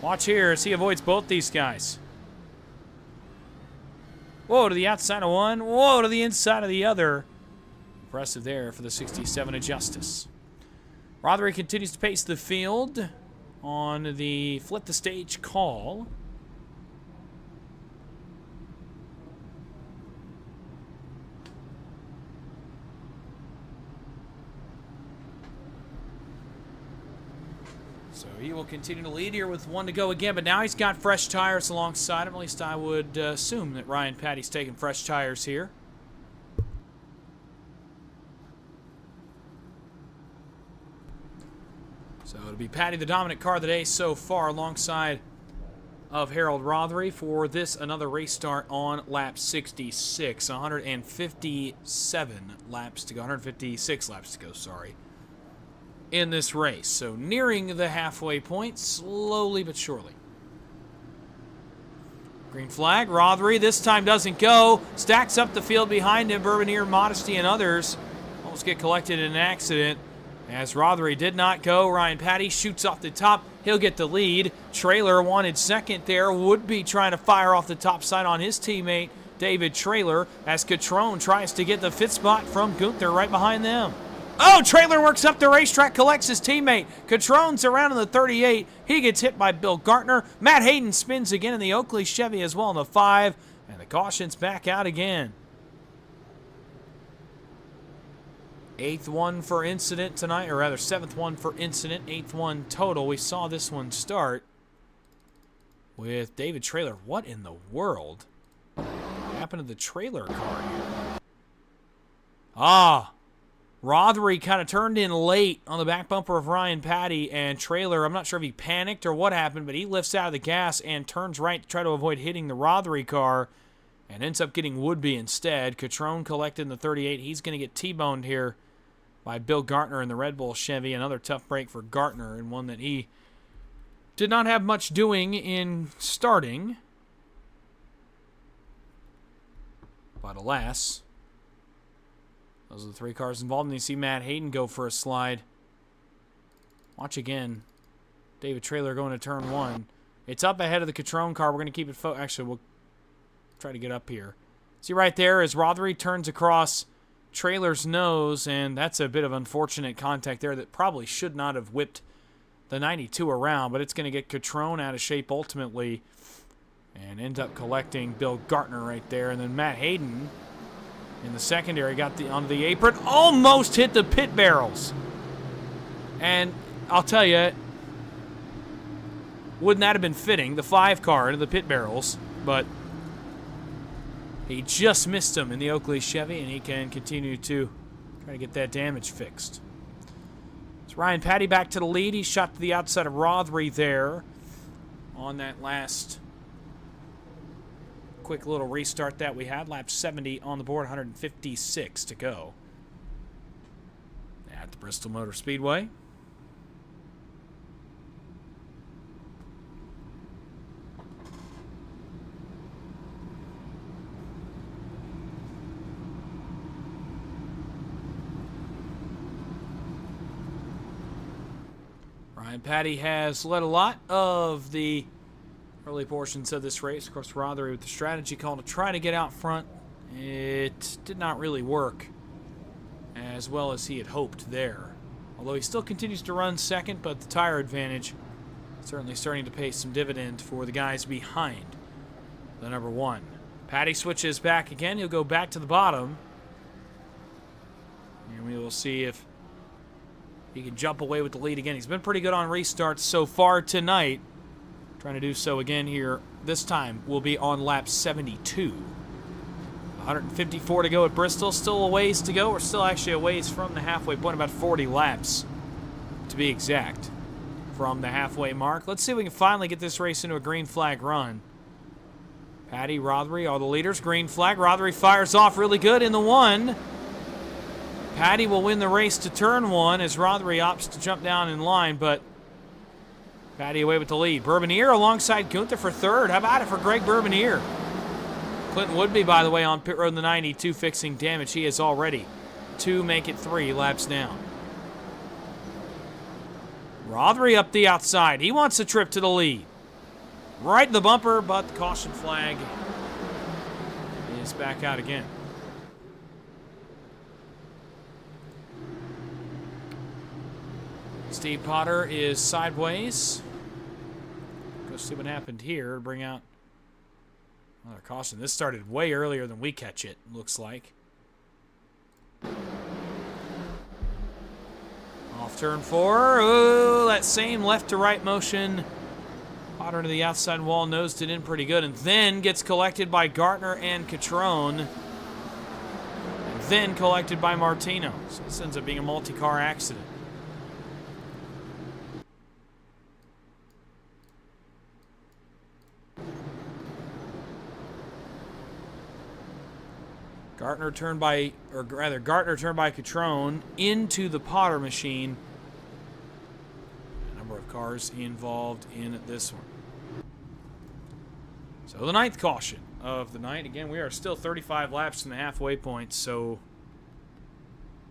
Watch here as he avoids both these guys. Whoa, to the outside of one. Whoa, to the inside of the other. Impressive there for the 67 of Justice. Rothery continues to pace the field on the flip the stage call. So he will continue to lead here with one to go again, but now he's got fresh tires alongside him. At least I would assume that Ryan Patty's taking fresh tires here. So it'll be Patty, the dominant car of the day so far, alongside of Harold Rothery for this another race start on lap 66. 157 laps to go, 156 laps to go, sorry, in this race. So nearing the halfway point, slowly but surely. Green flag, Rothery this time doesn't go. Stacks up the field behind him. Bourbonier, Modesty, and others almost get collected in an accident. As Rothery did not go, Ryan Patty shoots off the top. He'll get the lead. Traylor wanted second there. Would be trying to fire off the top side on his teammate, David Traylor, as Catrone tries to get the fifth spot from Gunther right behind them. Oh, Traylor works up the racetrack, collects his teammate. Catrone's around in the 38. He gets hit by Bill Gartner. Matt Hayden spins again in the Oakley Chevy as well in the 5. And the caution's back out again. 8th one for incident tonight, or rather 7th one for incident, 8th one total. We saw this one start with David Traylor. What in the world happened to the Traylor car here? Rothery kind of turned in late on the back bumper of Ryan Patty, and Traylor, I'm not sure if he panicked or what happened, but he lifts out of the gas and turns right to try to avoid hitting the Rothery car and ends up getting Woodby instead. Catrone collected in the 38. He's going to get T-boned here by Bill Gartner in the Red Bull Chevy. Another tough break for Gartner, and one that he did not have much doing in starting. But alas, Those are the 3 cars involved, and you see Matt Hayden go for a slide. Watch again. David Trailer going to turn 1. It's up ahead of the Catrone car. We're going to keep it actually, we'll try to get up here. See right there as Rothery turns across Trailer's nose, and that's a bit of unfortunate contact there that probably should not have whipped the 92 around, but it's going to get Catrone out of shape ultimately and end up collecting Bill Gartner right there. And then Matt Hayden in the secondary got onto the apron, almost hit the pit barrels. And I'll tell you, wouldn't that have been fitting, the 5 car into the pit barrels, but he just missed him in the Oakley Chevy, and he can continue to try to get that damage fixed. So Ryan Patty back to the lead. He shot to the outside of Rothery there on that last quick little restart that we had. Lap 70 on the board, 156 to go at the Bristol Motor Speedway. Ryan Patty has led a lot of the early portions of this race. Of course, Rothery with the strategy call to try to get out front. It did not really work as well as he had hoped there. Although he still continues to run second, but the tire advantage certainly starting to pay some dividend for the guys behind the number 1. Patty switches back again. He'll go back to the bottom. And we will see if he can jump away with the lead again. He's been pretty good on restarts so far tonight. Trying to do so again here. This time will be on lap 72. 154 to go at Bristol. Still a ways to go. We're still actually a ways from the halfway point. About 40 laps, to be exact, from the halfway mark. Let's see if we can finally get this race into a green flag run. Patty, Rothery, all the leaders. Green flag. Rothery fires off really good in the 1. Patty will win the race to turn 1 as Rothery opts to jump down in line, but Patty away with the lead. Bourbonier alongside Gunther for 3rd. How about it for Greg Bourbonier? Clinton Woodby, by the way, on pit road in the 92 fixing damage. He is already 2, make it 3 laps down. Rothery up the outside. He wants a trip to the lead. Right in the bumper, but the caution flag is back out again. Steve Potter is sideways. Go see what happened here. Bring out another caution. This started way earlier than we catch it, looks like. Off turn 4. Oh, that same left to right motion. Potter to the outside wall, nosed it in pretty good, and then gets collected by Gartner and Catrone. And then collected by Martino. So this ends up being a multi-car accident. Gartner turned by Catrone into the Potter machine. A number of cars involved in this one. So the 9th caution of the night. Again, we are still 35 laps from the halfway point, so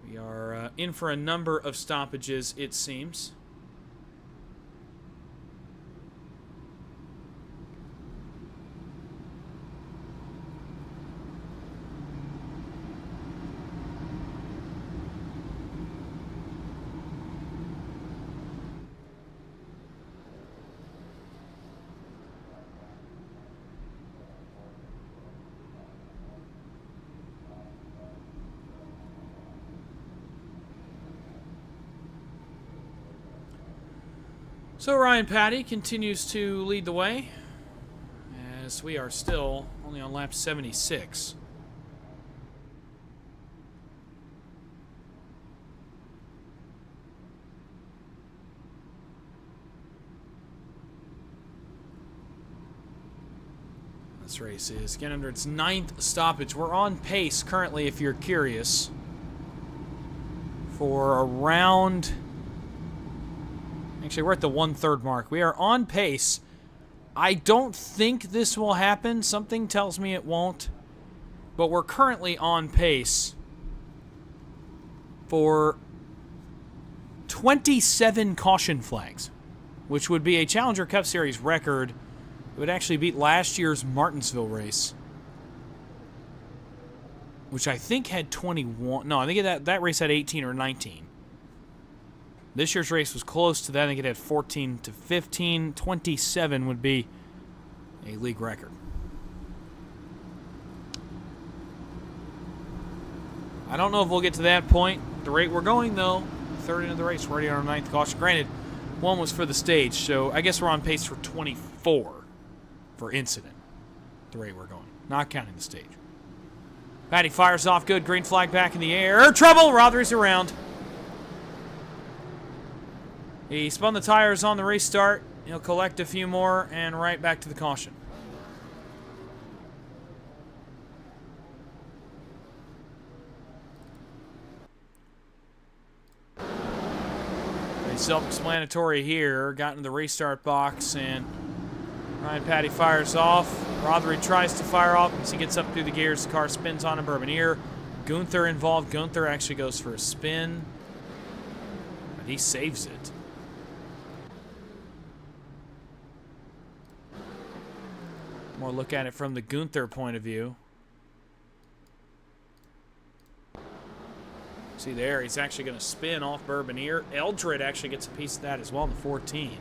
we are in for a number of stoppages, it seems. So Ryan Patty continues to lead the way as we are still only on lap 76. This race is again under its 9th stoppage. We're on pace currently, if you're curious, for around... Actually, we're at the 1/3 mark. We are on pace. I don't think this will happen. Something tells me it won't. But we're currently on pace for 27 caution flags, which would be a Challenger Cup Series record. It would actually beat last year's Martinsville race, which I think had 21. No, I think that race had 18 or 19. This year's race was close to that. I think it had 14 to 15. 27 would be a league record. I don't know if we'll get to that point. The rate we're going, though, third into the race, we're already on our ninth caution. Granted, one was for the stage, so I guess we're on pace for 24 for incident. The rate we're going, not counting the stage. Patty fires off good. Green flag back in the air. Trouble! Rothery's around. He spun the tires on the restart. He'll collect a few more and right back to the caution. Self-explanatory here. Got into the restart box and Ryan Patty fires off. Rothery tries to fire off as he gets up through the gears. The car spins on him. Bourbonier. Gunther involved. Gunther actually goes for a spin, but he saves it. More look at it from the Gunther point of view. See there, he's actually going to spin off Bourbonier. Eldred actually gets a piece of that as well in the 14.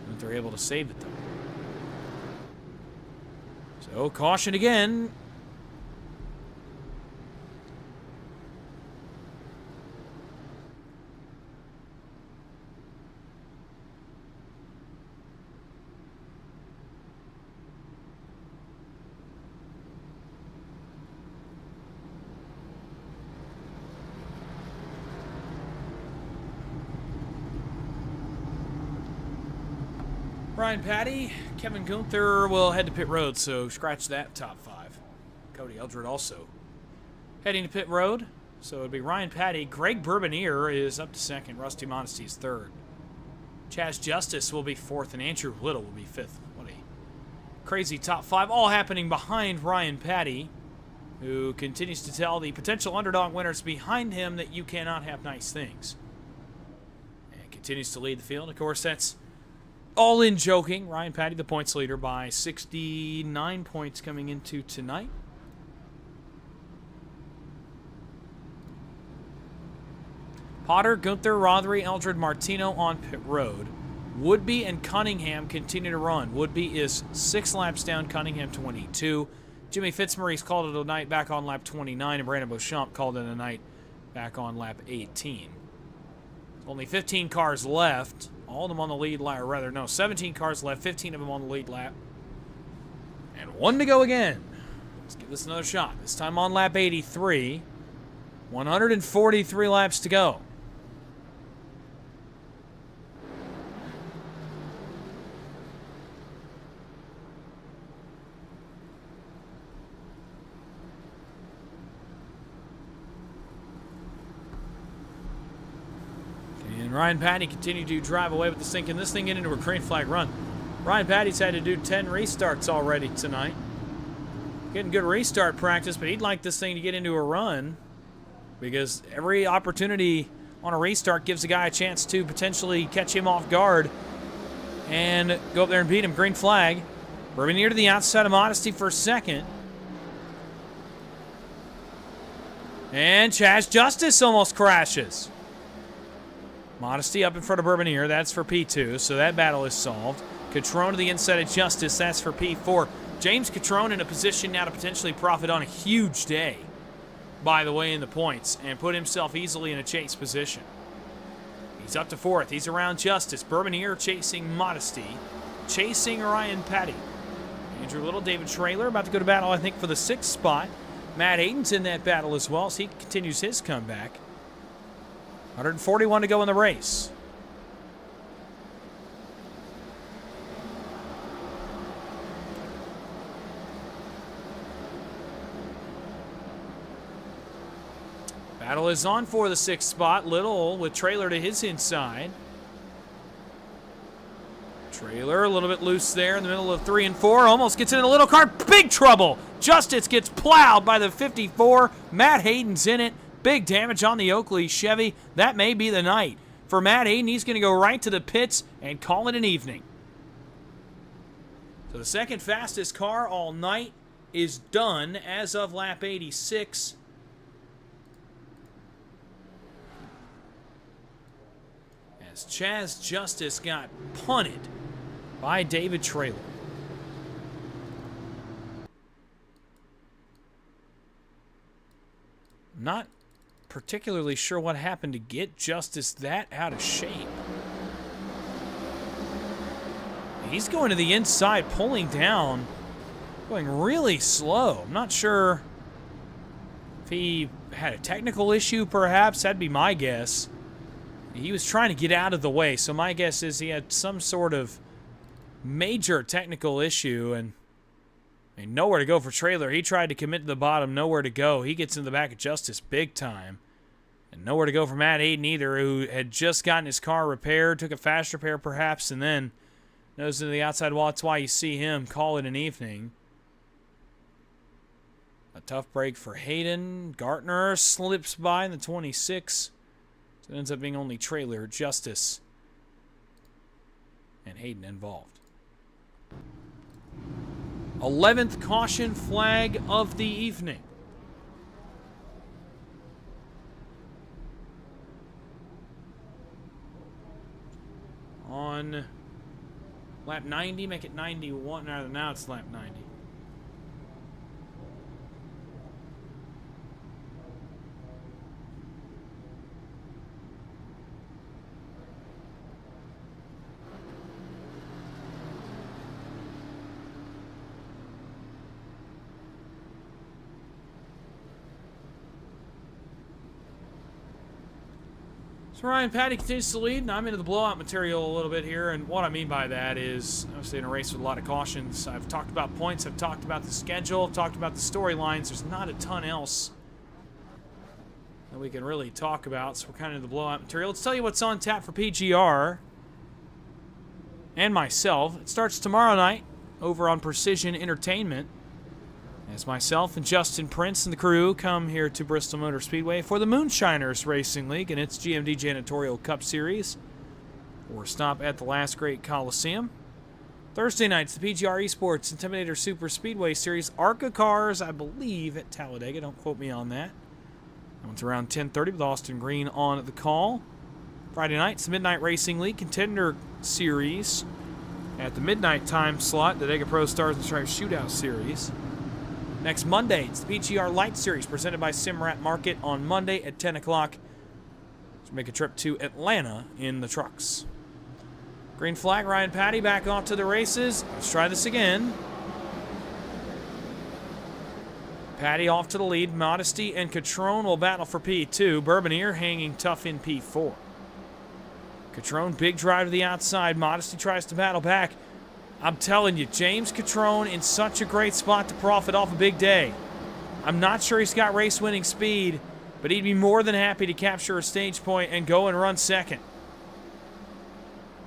But they're able to save it, though. So, caution again. Ryan Patty, Kevin Gunther will head to pit road, so scratch that top five. Cody Eldred also heading to pit road, so it'd be Ryan Patty. Greg Bourbonier is up to second. Rusty Modesty is third. Chaz Justice will be fourth, and Andrew Little will be fifth. What a crazy top five, all happening behind Ryan Patty, who continues to tell the potential underdog winners behind him that you cannot have nice things. And continues to lead the field. Of course, that's all in joking. Ryan Patty, the points leader, by 69 points coming into tonight. Potter, Gunther, Rothery, Eldred, Martino on pit road. Woodby and Cunningham continue to run. Woodby is 6 laps down, Cunningham 22. Jimmy Fitzmaurice called it a night back on lap 29, and Brandon Beauchamp called it a night back on lap 18. Only 15 cars left. All of them on the lead lap, or rather, no, 17 cars left, 15 of them on the lead lap. And 1 to go again. Let's give this another shot. This time on lap 83. 143 laps to go. And Ryan Patty continued to drive away with the sinking this thing into a green flag run. Ryan Patty's had to do 10 restarts already tonight. Getting good restart practice, but he'd like this thing to get into a run because every opportunity on a restart gives the guy a chance to potentially catch him off guard and go up there and beat him. Green flag. Bourbonier to the outside of Modesty for second. And Chaz Justice almost crashes. Modesty up in front of Bourbonier. That's for P2, so that battle is solved. Catrone to the inside of Justice. That's for P4. James Catrone in a position now to potentially profit on a huge day, by the way, in the points, and put himself easily in a chase position. He's up to fourth. He's around Justice. Bourbonier chasing Modesty. Chasing Ryan Patty. Andrew Little, David Traylor about to go to battle, I think, for the 6th spot. Matt Hayden's in that battle as well as he continues his comeback. 141 to go in the race. Battle is on for the 6th spot. Little with Traylor to his inside. Traylor a little bit loose there in the middle of 3 and 4. Almost gets in a little car. Big trouble. Justice gets plowed by the 54. Matt Hayden's in it. Big damage on the Oakley Chevy. That may be the night. For Matt Hayden, he's going to go right to the pits and call it an evening. So the second fastest car all night is done as of lap 86. As Chaz Justice got punted by David Traylor. Not particularly sure what happened to get Justice that out of shape. He's going to the inside, pulling down, going really slow. I'm not sure if he had a technical issue, perhaps. That'd be my guess. He was trying to get out of the way, so my guess is he had some sort of major technical issue and nowhere to go for Traylor. He tried to commit to the bottom, nowhere to go. He gets in the back of Justice big time. And nowhere to go for Matt Hayden either, who had just gotten his car repaired, took a fast repair perhaps, and then nose into the outside wall. That's why you see him call it an evening. A tough break for Hayden. Gartner slips by in the 26. So it ends up being only Traylor, Justice, and Hayden involved. 11th caution flag of the evening. On lap 90, make it 91. Now it's lap 90. So Ryan Patty continues to lead, and I'm into the blowout material a little bit here, and what I mean by that is, obviously in a race with a lot of cautions, I've talked about points, I've talked about the schedule, I've talked about the storylines. There's not a ton else that we can really talk about, so we're kind of in the blowout material. Let's tell you what's on tap for PGR and myself. It starts tomorrow night over on Precision Entertainment, as myself and Justin Prince and the crew come here to Bristol Motor Speedway for the Moonshiners Racing League and its GMD Janitorial Cup Series, or stop at the Last Great Colosseum. Thursday nights, the PGR eSports Intimidator Super Speedway Series, ARCA cars, I believe, at Talladega. Don't quote me on that. That one's around 10:30 with Austin Green on the call. Friday nights, the Midnight Racing League Contender Series at the midnight time slot, the Dega Pro Stars and Stripes Shootout Series. Next Monday, it's the PGR Light Series presented by Simrat Market on Monday at 10 o'clock. Let's make a trip to Atlanta in the trucks. Green flag, Ryan Patty back off to the races. Let's try this again. Patty off to the lead. Modesty and Catrone will battle for P2. Bourbonier hanging tough in P4. Catrone, big drive to the outside. Modesty tries to battle back. I'm telling you, James Catrone in such a great spot to profit off a big day. I'm not sure he's got race-winning speed, but he'd be more than happy to capture a stage point and go and run second.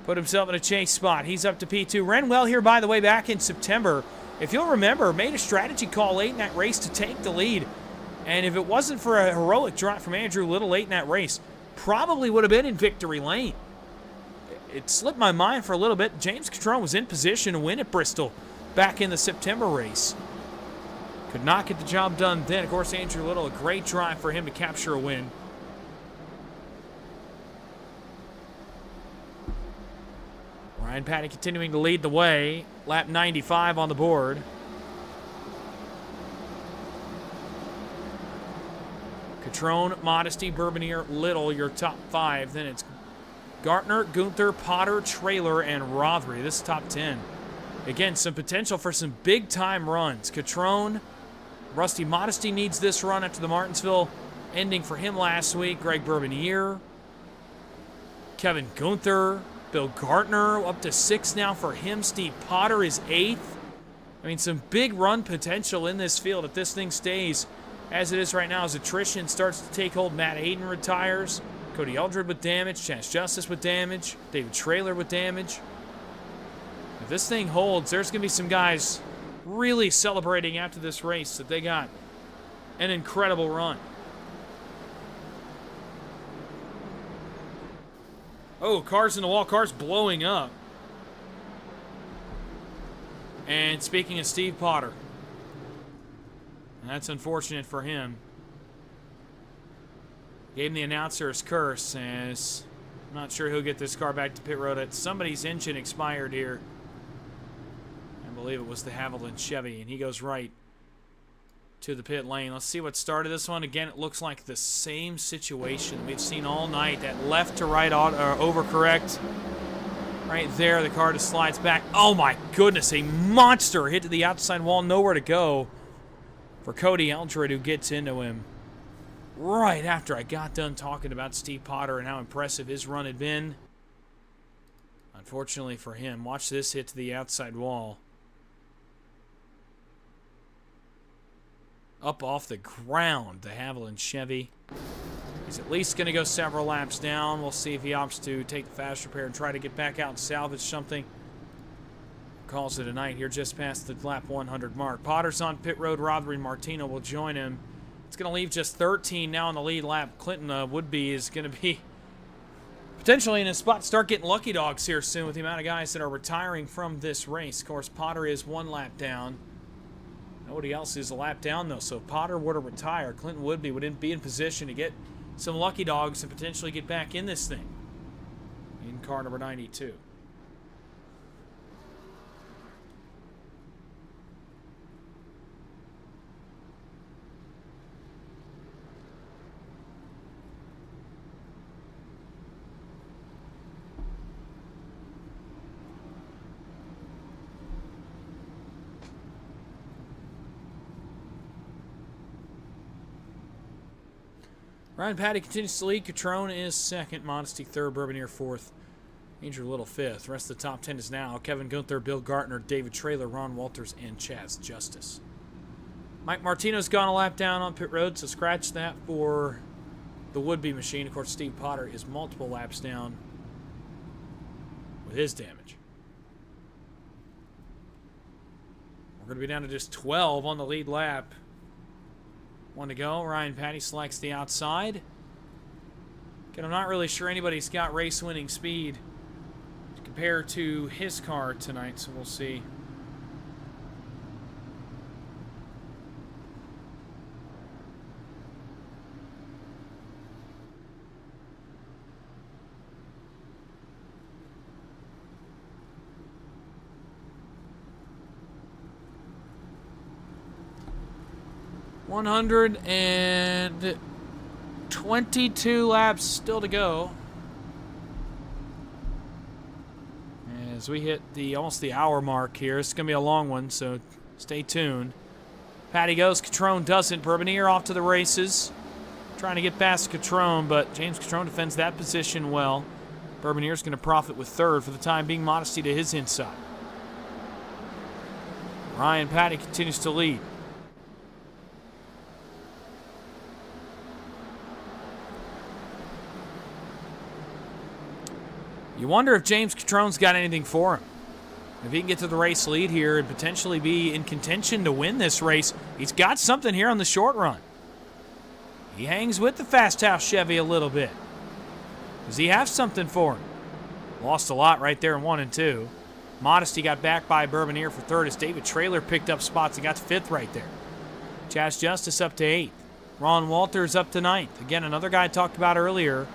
Put himself in a chase spot. He's up to P2. Ran well here, by the way, back in September. If you'll remember, made a strategy call late in that race to take the lead. And if it wasn't for a heroic drop from Andrew Little late in that race, probably would have been in victory lane. It slipped my mind for a little bit. James Catrone was in position to win at Bristol back in the September race. Could not get the job done then. Of course, Andrew Little, a great drive for him to capture a win. Ryan Patty continuing to lead the way. Lap 95 on the board. Catrone, Modesty, Bourbonier, Little, your top five. Then it's Gartner, Gunther, Potter, Traylor, and Rothery. This is top 10. Again, some potential for some big-time runs. Catrone, Rusty Modesty needs this run after the Martinsville ending for him last week. Greg Bourbonier, Kevin Gunther, Bill Gartner up to 6 now for him. Steve Potter is 8th. I mean, some big run potential in this field if this thing stays as it is right now. As attrition starts to take hold, Matt Hayden retires. Cody Eldred with damage, Chance Justice with damage, David Traylor with damage. If this thing holds, there's going to be some guys really celebrating after this race that they got an incredible run. Oh, cars in the wall. Cars blowing up. And speaking of Steve Potter, that's unfortunate for him. Gave him the announcer's curse, as I'm not sure he'll get this car back to pit road. Somebody's engine expired here. I believe it was the Haviland Chevy, and he goes right to the pit lane. Let's see what started this one. Again, it looks like the same situation we've seen all night. That left to right overcorrect. Right there, the car just slides back. Oh my goodness, a monster hit to the outside wall, nowhere to go for Cody Eldred, who gets into him right after I got done talking about Steve Potter and how impressive his run had been. Unfortunately for him, watch this hit to the outside wall. Up off the ground, the Haviland Chevy. He's at least going to go several laps down. We'll see if he opts to take the fast repair and try to get back out and salvage something. Calls it a night here just past the lap 100 mark. Potter's on pit road. Rodri Martino will join him. It's going to leave just 13 now on the lead lap. Clinton Woodby is going to be potentially in a spot to start getting lucky dogs here soon with the amount of guys that are retiring from this race. Of course, Potter is 1 lap down. Nobody else is a lap down, though. So if Potter were to retire, Clinton Woodby would be in position to get some lucky dogs and potentially get back in this thing. In car number 92. Ryan Patty continues to lead. Catrone is second. Modesty third. Bourbonier fourth. Angel Little fifth. The rest of the top 10 is now Kevin Gunther, Bill Gartner, David Traylor, Ron Walters, and Chaz Justice. Mike Martino's gone a lap down on pit road, so scratch that for the would-be machine. Of course, Steve Potter is multiple laps down with his damage. We're going to be down to just 12 on the lead lap. 1 to go. Ryan Patty selects the outside. Again, I'm not really sure anybody's got race-winning speed compared to his car tonight, so we'll see. $122 laps still to go as we hit almost the hour mark here. It's going to be a long one, so stay tuned. Patty goes, Catrone doesn't. Bourbonier off to the races, trying to get past Catrone, but James Catrone defends that position well. Bourbonier's going to profit with third for the time being. Modesty to his inside. Ryan Patty continues to lead. You wonder if James Catrone's got anything for him. If he can get to the race lead here and potentially be in contention to win this race, he's got something here on the short run. He hangs with the Fast House Chevy a little bit. Does he have something for him? Lost a lot right there in 1 and 2. Modesty got back by Bourbonier for third as David Traylor picked up spots and got to fifth right there. Chaz Justice up to 8th. Ron Walters up to 9th. Again, another guy I talked about earlier,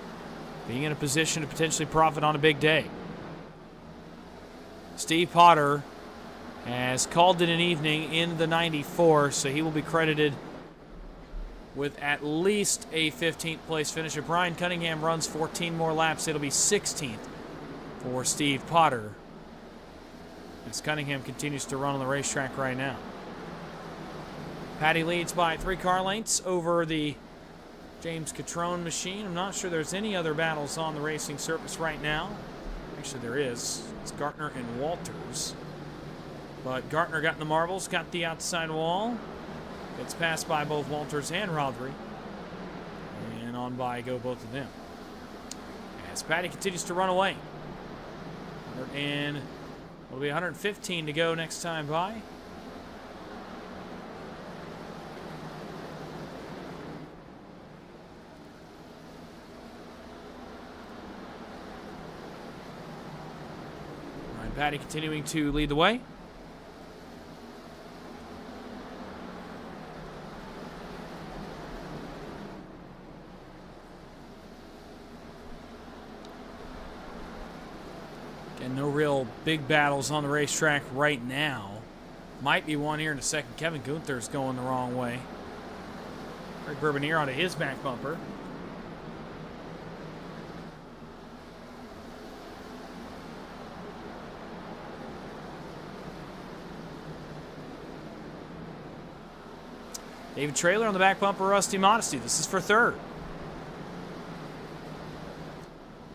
being in a position to potentially profit on a big day. Steve Potter has called it an evening in the 94, so he will be credited with at least a 15th place finish. If Brian Cunningham runs 14 more laps, it'll be 16th for Steve Potter, as Cunningham continues to run on the racetrack right now. Patty leads by 3 car lengths over the James Catrone machine. I'm not sure there's any other battles on the racing surface right now. Actually, there is. It's Gartner and Walters. But Gartner got in the marbles, got the outside wall. Gets passed by both Walters and Rodri. And on by go both of them. As Patty continues to run away. And it'll be 115 to go next time by. Patty continuing to lead the way. Again, no real big battles on the racetrack right now. Might be one here in a second. Kevin Gunther's going the wrong way. Greg Bourbonier onto his back bumper. David Traylor on the back bumper, Rusty Modesty. This is for third.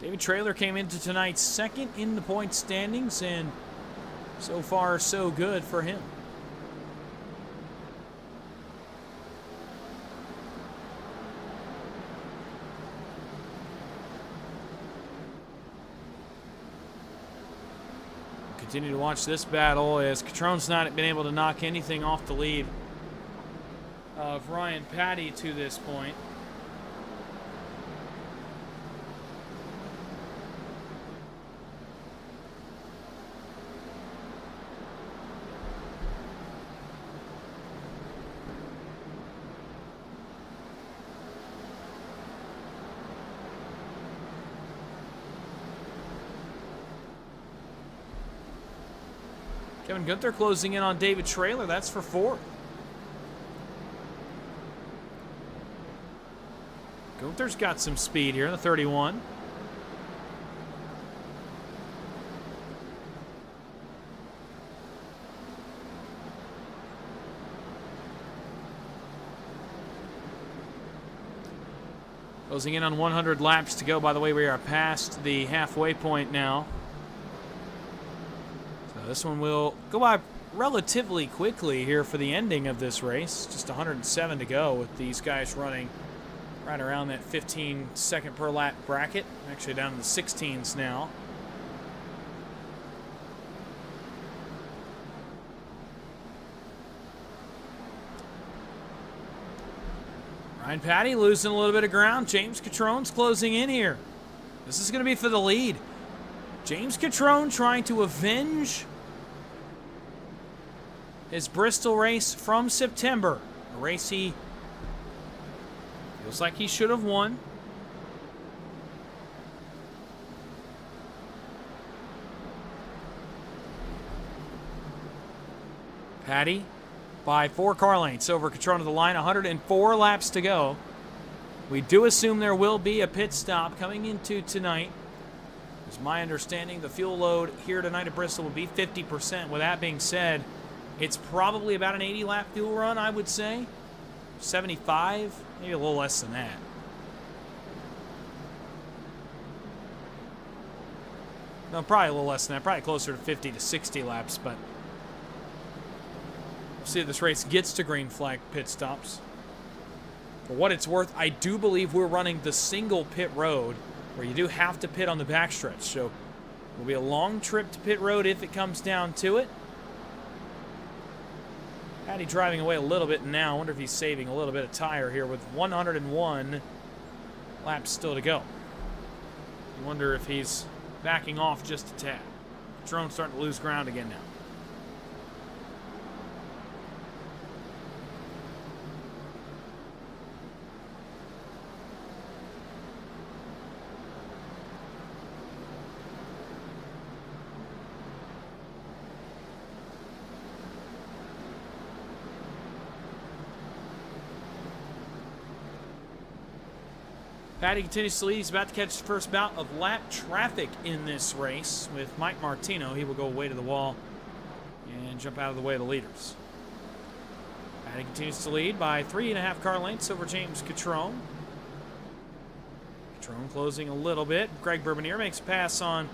David Traylor came into tonight's second in the point standings, and so far, so good for him. Continue to watch this battle as Catrone's not been able to knock anything off the lead of Ryan Patty to this point. Kevin Gunther closing in on David Traylor. That's for fourth. Gunther's got some speed here in the 31. Closing in on 100 laps to go. By the way, we are past the halfway point now. So this one will go by relatively quickly here for the ending of this race. Just 107 to go with these guys running right around that 15-second per lap bracket. Actually down to the 16s now. Ryan Patty losing a little bit of ground. James Catrone's closing in here. This is going to be for the lead. James Catrone trying to avenge his Bristol race from September. A race he feels like he should have won. Patty by 4 car lengths over Catrone to the line. 104 laps to go. We do assume there will be a pit stop coming into tonight. It's my understanding the fuel load here tonight at Bristol will be 50%. With that being said, it's probably about an 80 lap fuel run, I would say. 75, maybe a little less than that. No, probably a little less than that. Probably closer to 50 to 60 laps, but we'll see if this race gets to green flag pit stops. For what it's worth, I do believe we're running the single pit road where you do have to pit on the backstretch. So it will be a long trip to pit road if it comes down to it. Patty driving away a little bit now. I wonder if he's saving a little bit of tire here with 101 laps still to go. You wonder if he's backing off just a tad. Catrone's starting to lose ground again now. Patty continues to lead. He's about to catch the first bout of lap traffic in this race with Mike Martino. He will go away to the wall and jump out of the way of the leaders. Patty continues to lead by 3.5 car lengths over James Catrone. Catrone closing a little bit. Greg Bourbonier makes a pass on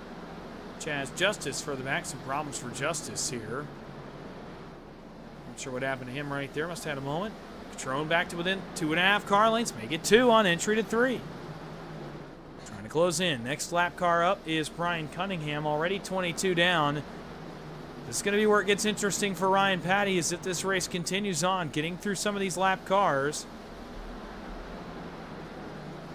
Chaz Justice further back. Some problems for Justice here. Not sure what happened to him right there. Must have had a moment. Catrone back to within 2.5 car lengths. Make it 2 on entry to 3. Trying to close in. Next lap car up is Brian Cunningham, already 22 down. This is going to be where it gets interesting for Ryan Patty as if this race continues on, getting through some of these lap cars.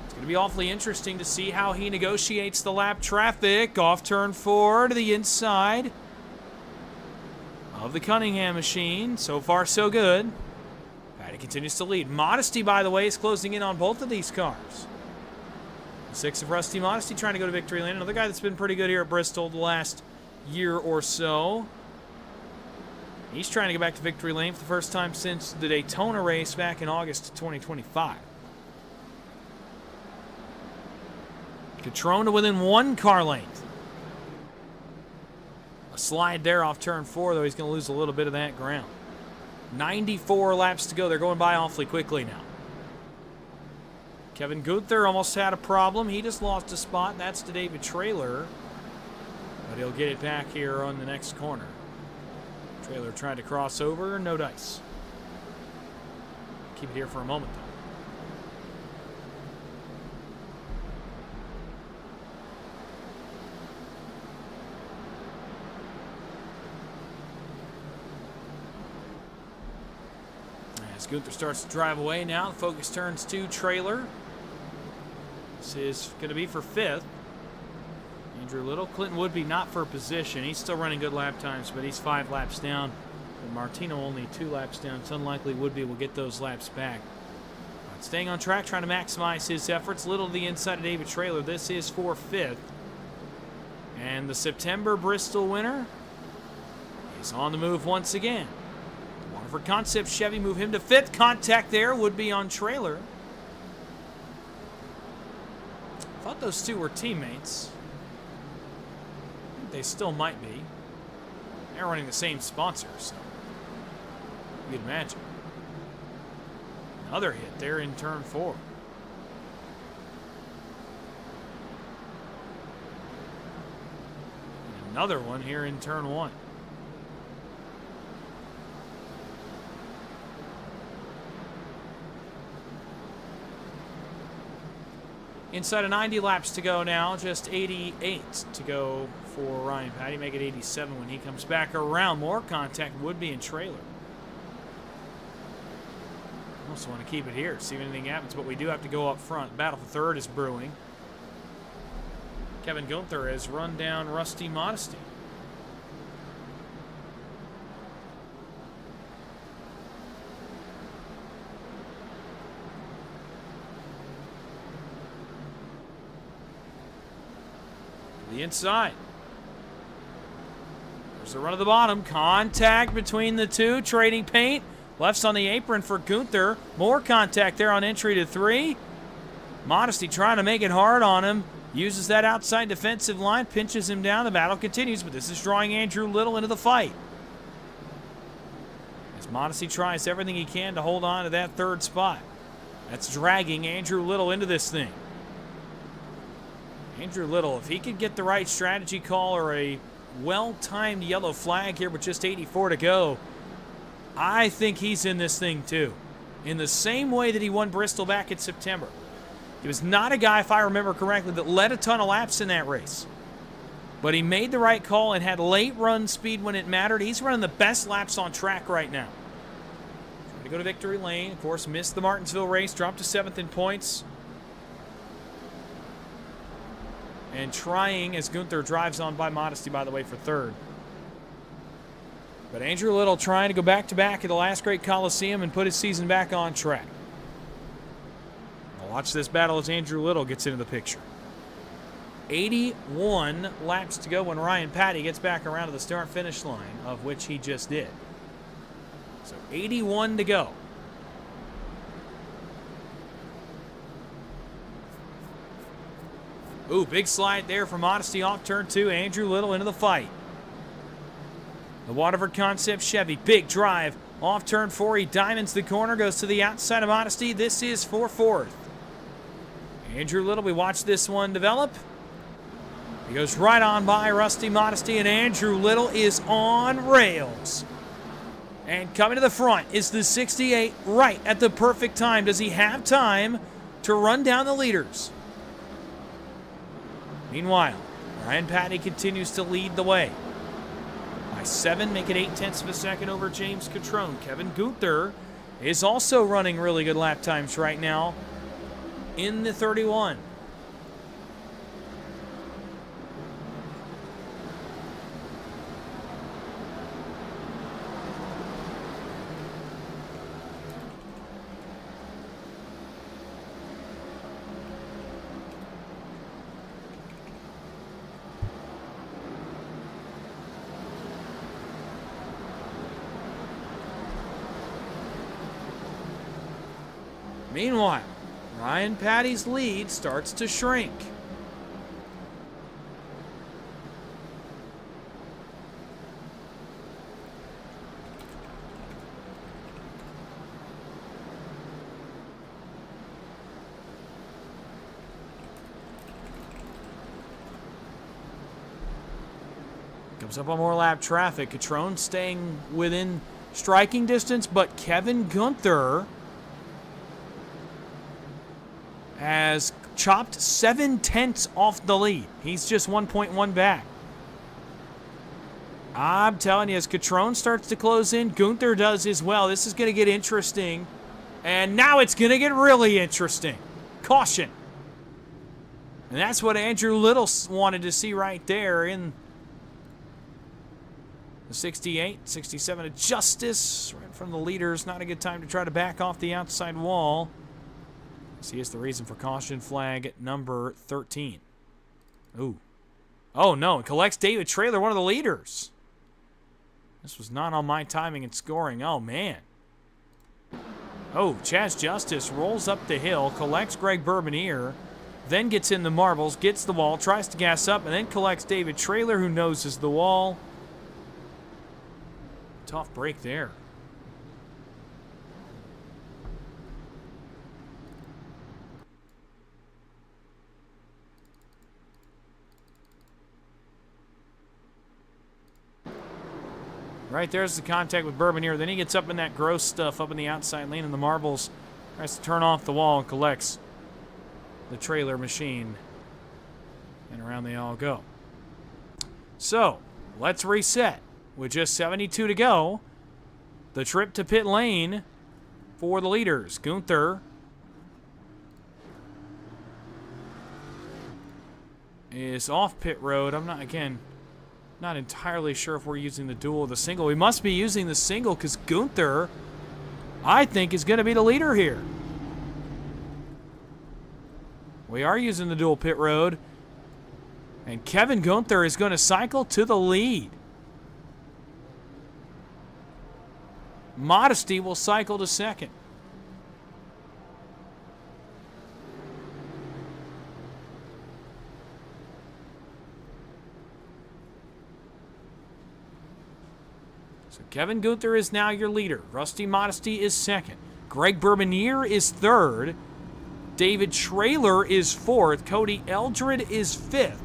It's going to be awfully interesting to see how he negotiates the lap traffic. Off turn 4 to the inside. of the Cunningham machine. So far, so good. Patty continues to lead. Modesty, by the way, is closing in on both of these cars. 6 of Rusty Modesty trying to go to victory lane. Another guy that's been pretty good here at Bristol the last year or so. He's trying to get back to victory lane for the first time since the Daytona race back in August of 2025. Catrone to within 1 car length. A slide there off turn 4, though he's going to lose a little bit of that ground. 94 laps to go. They're going by awfully quickly now. Kevin Gunther almost had a problem. He just lost a spot. That's to David Traylor. But he'll get it back here on the next corner. Traylor tried to cross over. No dice. Keep it here for a moment, though. As Gunther starts to drive away now, the focus turns to Traylor. This is going to be for 5th. Andrew Little. Clinton Woodby not for position. He's still running good lap times, but he's 5 laps down. And Martino only 2 laps down. It's unlikely Woodby will get those laps back. But staying on track, trying to maximize his efforts. Little to the inside of David Traylor. This is for 5th. And the September Bristol winner is on the move once again. For Concept Chevy, move him to 5th. Contact there would be on Traylor. Thought those two were teammates. I think they still might be. They're running the same sponsor, so you'd imagine. Another hit there in turn 4. And another one here in turn 1. Inside of 90 laps to go now, just 88 to go for Ryan Patty. Make it 87 when he comes back around. More contact would be in Traylor. I also want to keep it here, see if anything happens, but we do have to go up front. Battle for 3rd is brewing. Kevin Gunther has run down Rusty Modesty. The inside. There's a run at the bottom. Contact between the two. Trading paint. Left's on the apron for Gunther. More contact there on entry to 3. Modesty trying to make it hard on him. Uses that outside defensive line. Pinches him down. The battle continues, but this is drawing Andrew Little into the fight. As Modesty tries everything he can to hold on to that 3rd spot. That's dragging Andrew Little into this thing. Andrew Little, if he could get the right strategy call or a well-timed yellow flag here with just 84 to go, I think he's in this thing too. In the same way that he won Bristol back in September. He was not a guy, if I remember correctly, that led a ton of laps in that race. But he made the right call and had late run speed when it mattered. He's running the best laps on track right now. Trying to go to victory lane. Of course, missed the Martinsville race. Dropped to 7th in points. And trying as Gunther drives on by Modesty, by the way, for 3rd. But Andrew Little trying to go back-to-back at the Last Great Colosseum and put his season back on track. Now watch this battle as Andrew Little gets into the picture. 81 laps to go when Ryan Patty gets back around to the start-finish line, of which he just did. So 81 to go. Ooh, big slide there for Modesty off turn 2. Andrew Little into the fight. The Waterford Concept Chevy, big drive. Off turn 4, he diamonds the corner, goes to the outside of Modesty. This is for 4th. Andrew Little, we watch this one develop. He goes right on by Rusty Modesty, and Andrew Little is on rails. And coming to the front is the 68 right at the perfect time. Does he have time to run down the leaders? Meanwhile, Ryan Patty continues to lead the way. By 7, make it 0.8 of a second over James Catrone. Kevin Gunther is also running really good lap times right now in the 31. Meanwhile, Ryan Patty's lead starts to shrink. Comes up on more lap traffic. Catrone staying within striking distance, but Kevin Gunther has chopped 7/10 off the lead. He's just 1.1 back. I'm telling you, as Catrone starts to close in, Gunther does as well. This is going to get interesting. And now it's going to get really interesting. Caution. And that's what Andrew Little wanted to see right there in the 68, 67 of Justice. Right from the leaders. Not a good time to try to back off the outside wall. See, it's the reason for caution flag number 13. Ooh. Oh, no. It collects David Traylor, one of the leaders. This was not on my timing and scoring. Oh, man. Oh, Chaz Justice rolls up the hill, collects Greg Bourbonier, then gets in the marbles, gets the wall, tries to gas up, and then collects David Traylor, who noses the wall. Tough break there. Right there's the contact with Bourbonier. Then he gets up in that gross stuff up in the outside lane in the marbles. Tries to turn off the wall and collects the trailer machine. And around they all go. So, let's reset. With just 72 to go, the trip to pit lane for the leaders. Gunther is off pit road. I'm not entirely sure if we're using the dual or the single. We must be using the single because Gunther, I think, is going to be the leader here. We are using the dual pit road. And Kevin Gunther is going to cycle to the lead. Modesty will cycle to second. So Kevin Gunther is now your leader. Rusty Modesty is second. Greg Bourbonier is third. David Traylor is fourth. Cody Eldred is fifth.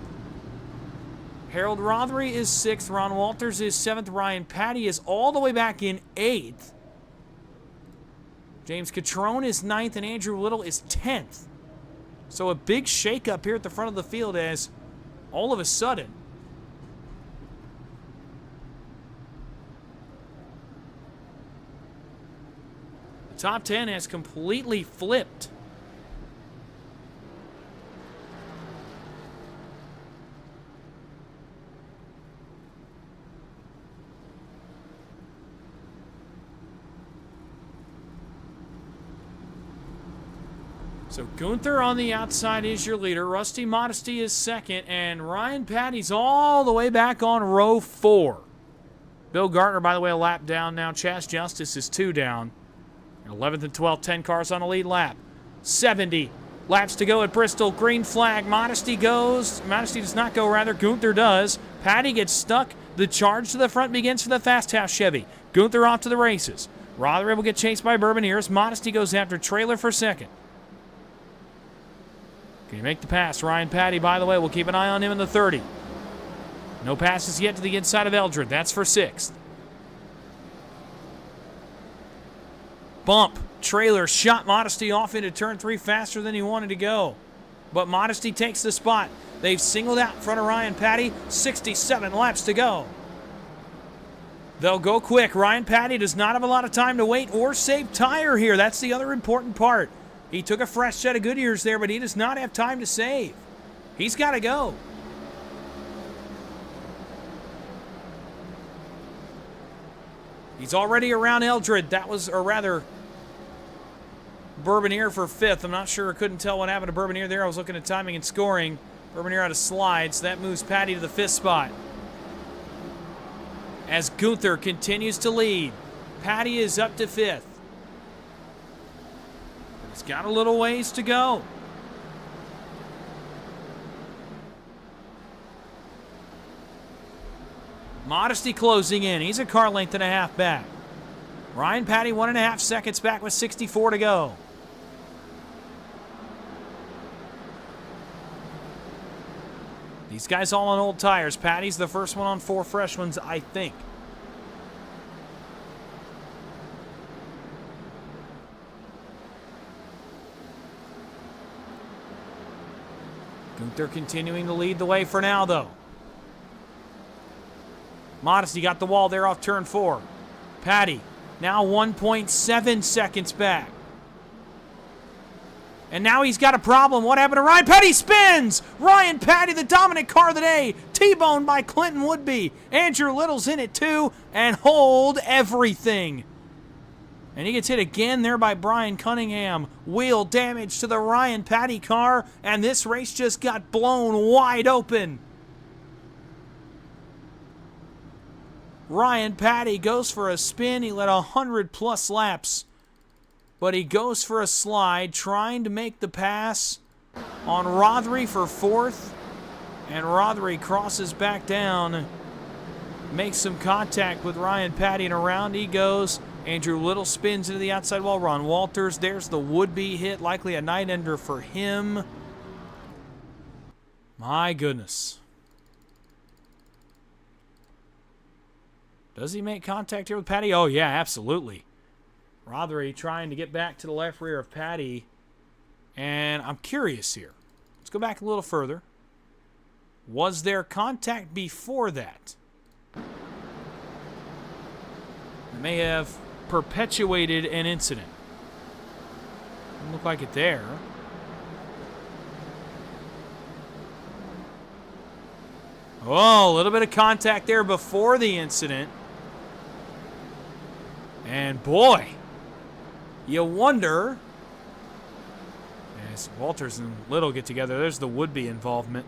Harold Rothery is sixth. Ron Walters is seventh. Ryan Patty is all the way back in eighth. James Catrone is ninth, and Andrew Little is 10th. So a big shakeup here at the front of the field as all of a sudden the top 10 has completely flipped. So Gunther on the outside is your leader. Rusty Modesty is second. And Ryan Patty's all the way back on row 4. Bill Gartner, by the way, a lap down now. Chaz Justice is 2 down. 11th and 12th, 10 cars on a lead lap. 70 laps to go at Bristol. Green flag. Modesty goes. Modesty does not go, rather. Gunther does. Patty gets stuck. The charge to the front begins for the Fast House Chevy. Gunther off to the races. Rothery will get chased by Bourboniers. Modesty goes after Traylor for second. Can he make the pass? Ryan Patty, by the way, we'll keep an eye on him in the 30. No passes yet to the inside of Eldred. That's for 6th. Bump. Traylor shot Modesty off into turn 3 faster than he wanted to go. But Modesty takes the spot. They've singled out in front of Ryan Patty. 67 laps to go. They'll go quick. Ryan Patty does not have a lot of time to wait or save tire here. That's the other important part. He took a fresh set of Goodyears there, but he does not have time to save. He's got to go. He's already around Eldred. That was, or rather, Bourbonier for 5th. I'm not sure. I couldn't tell what happened to Bourbonier there. I was looking at timing and scoring. Bourbonier out of slides. That moves Patty to the 5th spot. As Gunther continues to lead. Patty is up to 5th. He's got a little ways to go. Modesty closing in. He's a car length and a half back. Ryan Patty 1.5 seconds back with 64 to go. These guys all on old tires. Patty's the first one on 4 fresh ones, I think. Gunther continuing to lead the way for now, though. Modesty got the wall there off turn 4. Patty now 1.7 seconds back. And now he's got a problem. What happened to Ryan Patty? Spins! Ryan Patty, the dominant car of the day. T-boned by Clinton Woodby. Andrew Little's in it too. And hold everything. And he gets hit again there by Brian Cunningham. Wheel damage to the Ryan Patty car. And this race just got blown wide open. Ryan Patty goes for a spin. He led 100+ laps. But he goes for a slide, trying to make the pass on Rothery for 4th. And Rothery crosses back down, makes some contact with Ryan Patty, and around he goes. Andrew Little spins into the outside wall. Ron Walters, there's the would-be hit, likely a night ender for him. My goodness. Does he make contact here with Patty? Oh, yeah, absolutely. Rothery trying to get back to the left rear of Patty. And I'm curious here. Let's go back a little further. Was there contact before that? It may have perpetuated an incident. Doesn't look like it there. Oh, a little bit of contact there before the incident. And boy, you wonder, as Walters and Little get together, there's the would-be involvement.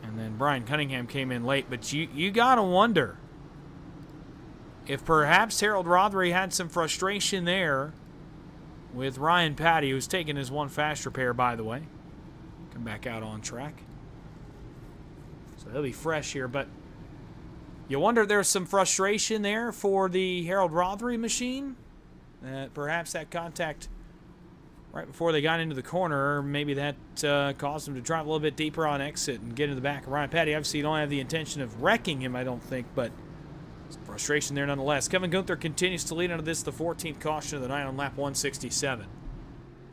And then Brian Cunningham came in late. But you got to wonder if perhaps Harold Rothery had some frustration there with Ryan Patty, who's taking his one fast repair, by the way. Come back out on track. So he'll be fresh here, but you wonder if there's some frustration there for the Harold Rothery machine. Perhaps that contact right before they got into the corner, maybe that caused them to drive a little bit deeper on exit and get into the back of Ryan Patty. Obviously, you don't have the intention of wrecking him, I don't think, but some frustration there nonetheless. Kevin Gunther continues to lead into this, the 14th caution of the night on lap 167.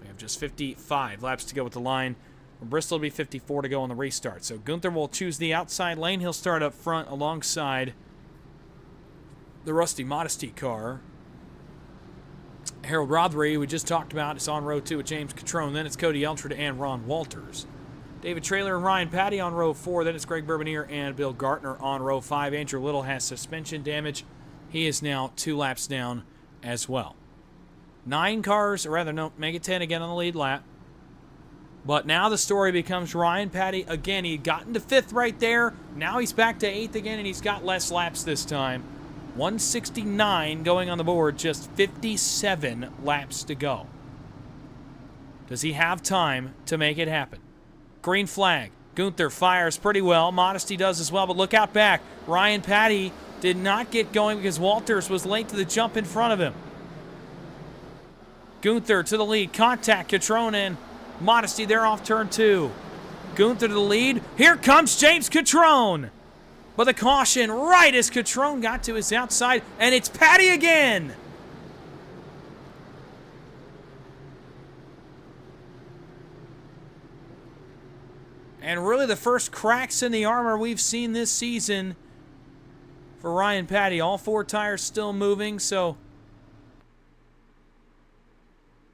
We have just 55 laps to go with the line. From Bristol, it'll be 54 to go on the restart. So Gunther will choose the outside lane. He'll start up front alongside the Rusty Modesty car. Harold Rothery, we just talked about, is on row 2 with James Catrone. Then it's Cody Eltrid and Ron Walters. David Traylor and Ryan Patty on row 4. Then it's Greg Bourbonier and Bill Gartner on row 5. Andrew Little has suspension damage. He is now 2 laps down as well. 9 cars, or rather, no, make it 10 again on the lead lap. But now the story becomes Ryan Patty. Again, he had gotten to 5th right there. Now he's back to 8th again, and he's got less laps this time. 169 going on the board, just 57 laps to go. Does he have time to make it happen? Green flag. Gunther fires pretty well. Modesty does as well, but look out back. Ryan Patty did not get going because Walters was late to the jump in front of him. Gunther to the lead. Contact, Catrone and Modesty there off turn 2. Gunther to the lead. Here comes James Catrone. But the caution right as Catrone got to his outside, and it's Patty again. And really the first cracks in the armor we've seen this season for Ryan Patty. All 4 tires still moving, so...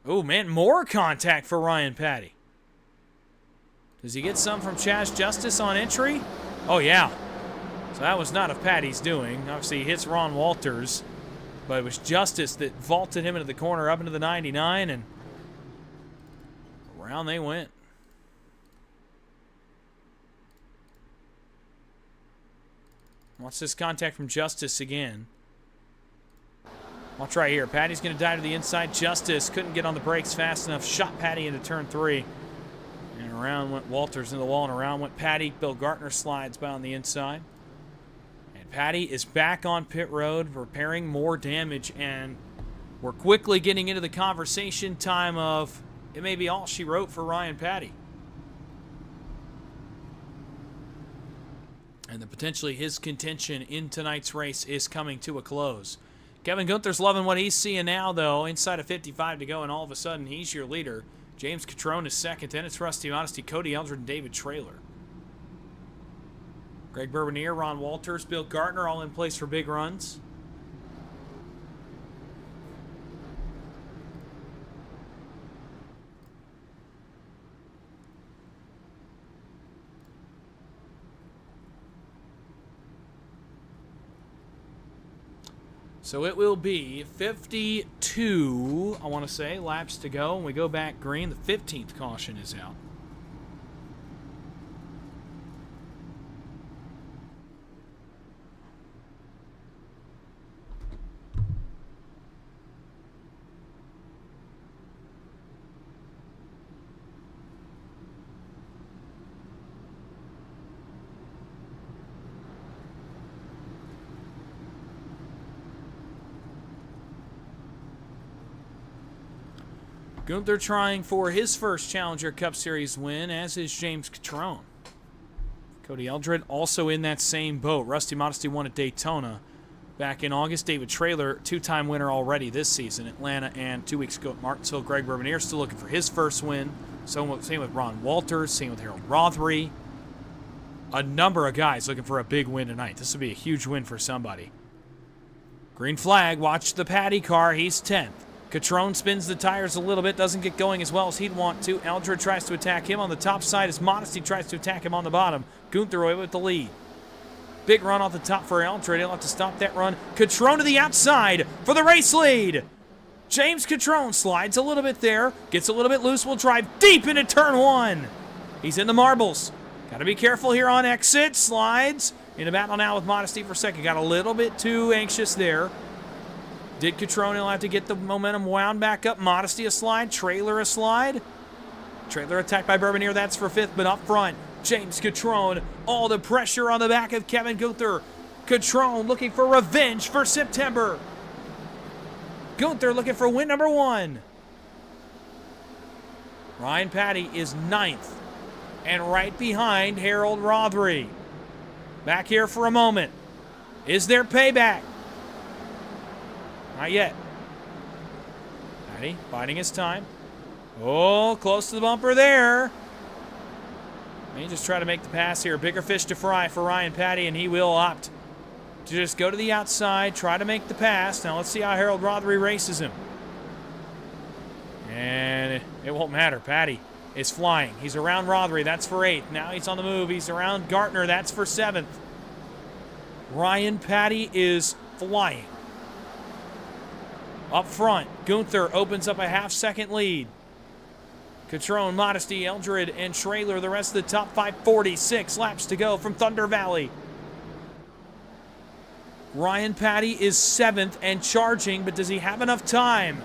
Oh, man, more contact for Ryan Patty. Does he get some from Chaz Justice on entry? Oh, yeah. So that was not of Patty's doing. Obviously, he hits Ron Walters, but it was Justice that vaulted him into the corner up into the 99, and around they went. Watch this contact from Justice again. Watch right here. Patty's going to dive to the inside. Justice couldn't get on the brakes fast enough. Shot Patty into turn 3. And around went Walters into the wall, and around went Patty. Bill Gartner slides by on the inside. And Patty is back on pit road, repairing more damage. And we're quickly getting into the conversation time of it may be all she wrote for Ryan Patty. And then potentially his contention in tonight's race is coming to a close. Kevin Gunther's loving what he's seeing now, though. Inside of 55 to go, and all of a sudden, he's your leader. James Catrone is second. Then it's Rusty Modesty, Cody Eldred, and David Traylor. Greg Bourbonier, Ron Walters, Bill Gartner, all in place for big runs. So it will be 52, I want to say, laps to go. When we go back green, the 15th caution is out. Gunther trying for his first Challenger Cup Series win, as is James Catrone. Cody Eldred also in that same boat. Rusty Modesty won at Daytona back in August. David Traylor, two-time winner already this season, Atlanta and 2 weeks ago at Martinsville. Greg Bourbonier still looking for his first win. Same with Ron Walters, same with Harold Rothery. A number of guys looking for a big win tonight. This would be a huge win for somebody. Green flag, watch the Patty car. He's 10th. Catrone spins the tires a little bit, doesn't get going as well as he'd want to. Eldred tries to attack him on the top side as Modesty tries to attack him on the bottom. Gunther away with the lead. Big run off the top for Eldred. He'll have to stop that run. Catrone to the outside for the race lead. James Catrone slides a little bit there, gets a little bit loose, will drive deep into turn 1. He's in the marbles. Got to be careful here on exit. Slides in a battle now with Modesty for second. Got a little bit too anxious there. Did Catrone, he'll have to get the momentum wound back up. Modesty a slide, Traylor a slide. Traylor attacked by Bourbonier, that's for 5th, but up front, James Catrone, all the pressure on the back of Kevin Gunther. Catrone looking for revenge for September. Gunther looking for win number 1. Ryan Patty is 9th, and right behind Harold Rothery. Back here for a moment. Is there payback? Not yet. Patty biding his time. Oh, close to the bumper there. May just try to make the pass here. Bigger fish to fry for Ryan Patty, and he will opt to just go to the outside, try to make the pass. Now let's see how Harold Rothery races him. And it won't matter. Patty is flying. He's around Rothery. That's for 8th. Now he's on the move. He's around Gartner. That's for 7th. Ryan Patty is flying. Up front, Gunther opens up a half-second lead. Catrone, Modesty, Eldred, and Traylor, the rest of the top 5, 46 laps to go from Thunder Valley. Ryan Patty is 7th and charging, but does he have enough time?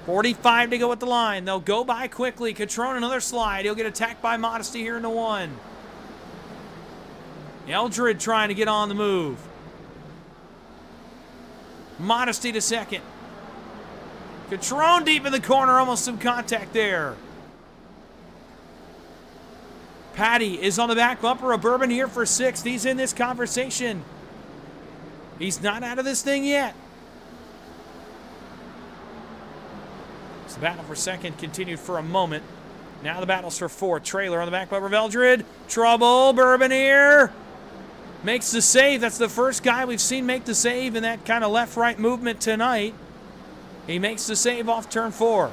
45 to go at the line. They'll go by quickly. Catrone, another slide. He'll get attacked by Modesty here in the 1. Eldred trying to get on the move. Modesty to 2nd. Catrone deep in the corner, almost some contact there. Patty is on the back bumper of Bourbonier for 6th. He's in this conversation. He's not out of this thing yet. So the battle for 2nd continued for a moment. Now the battle's for 4th. Traylor on the back bumper of Eldred. Trouble, Bourbonier. Makes the save. That's the first guy we've seen make the save in that kind of left-right movement tonight. He makes the save off turn 4.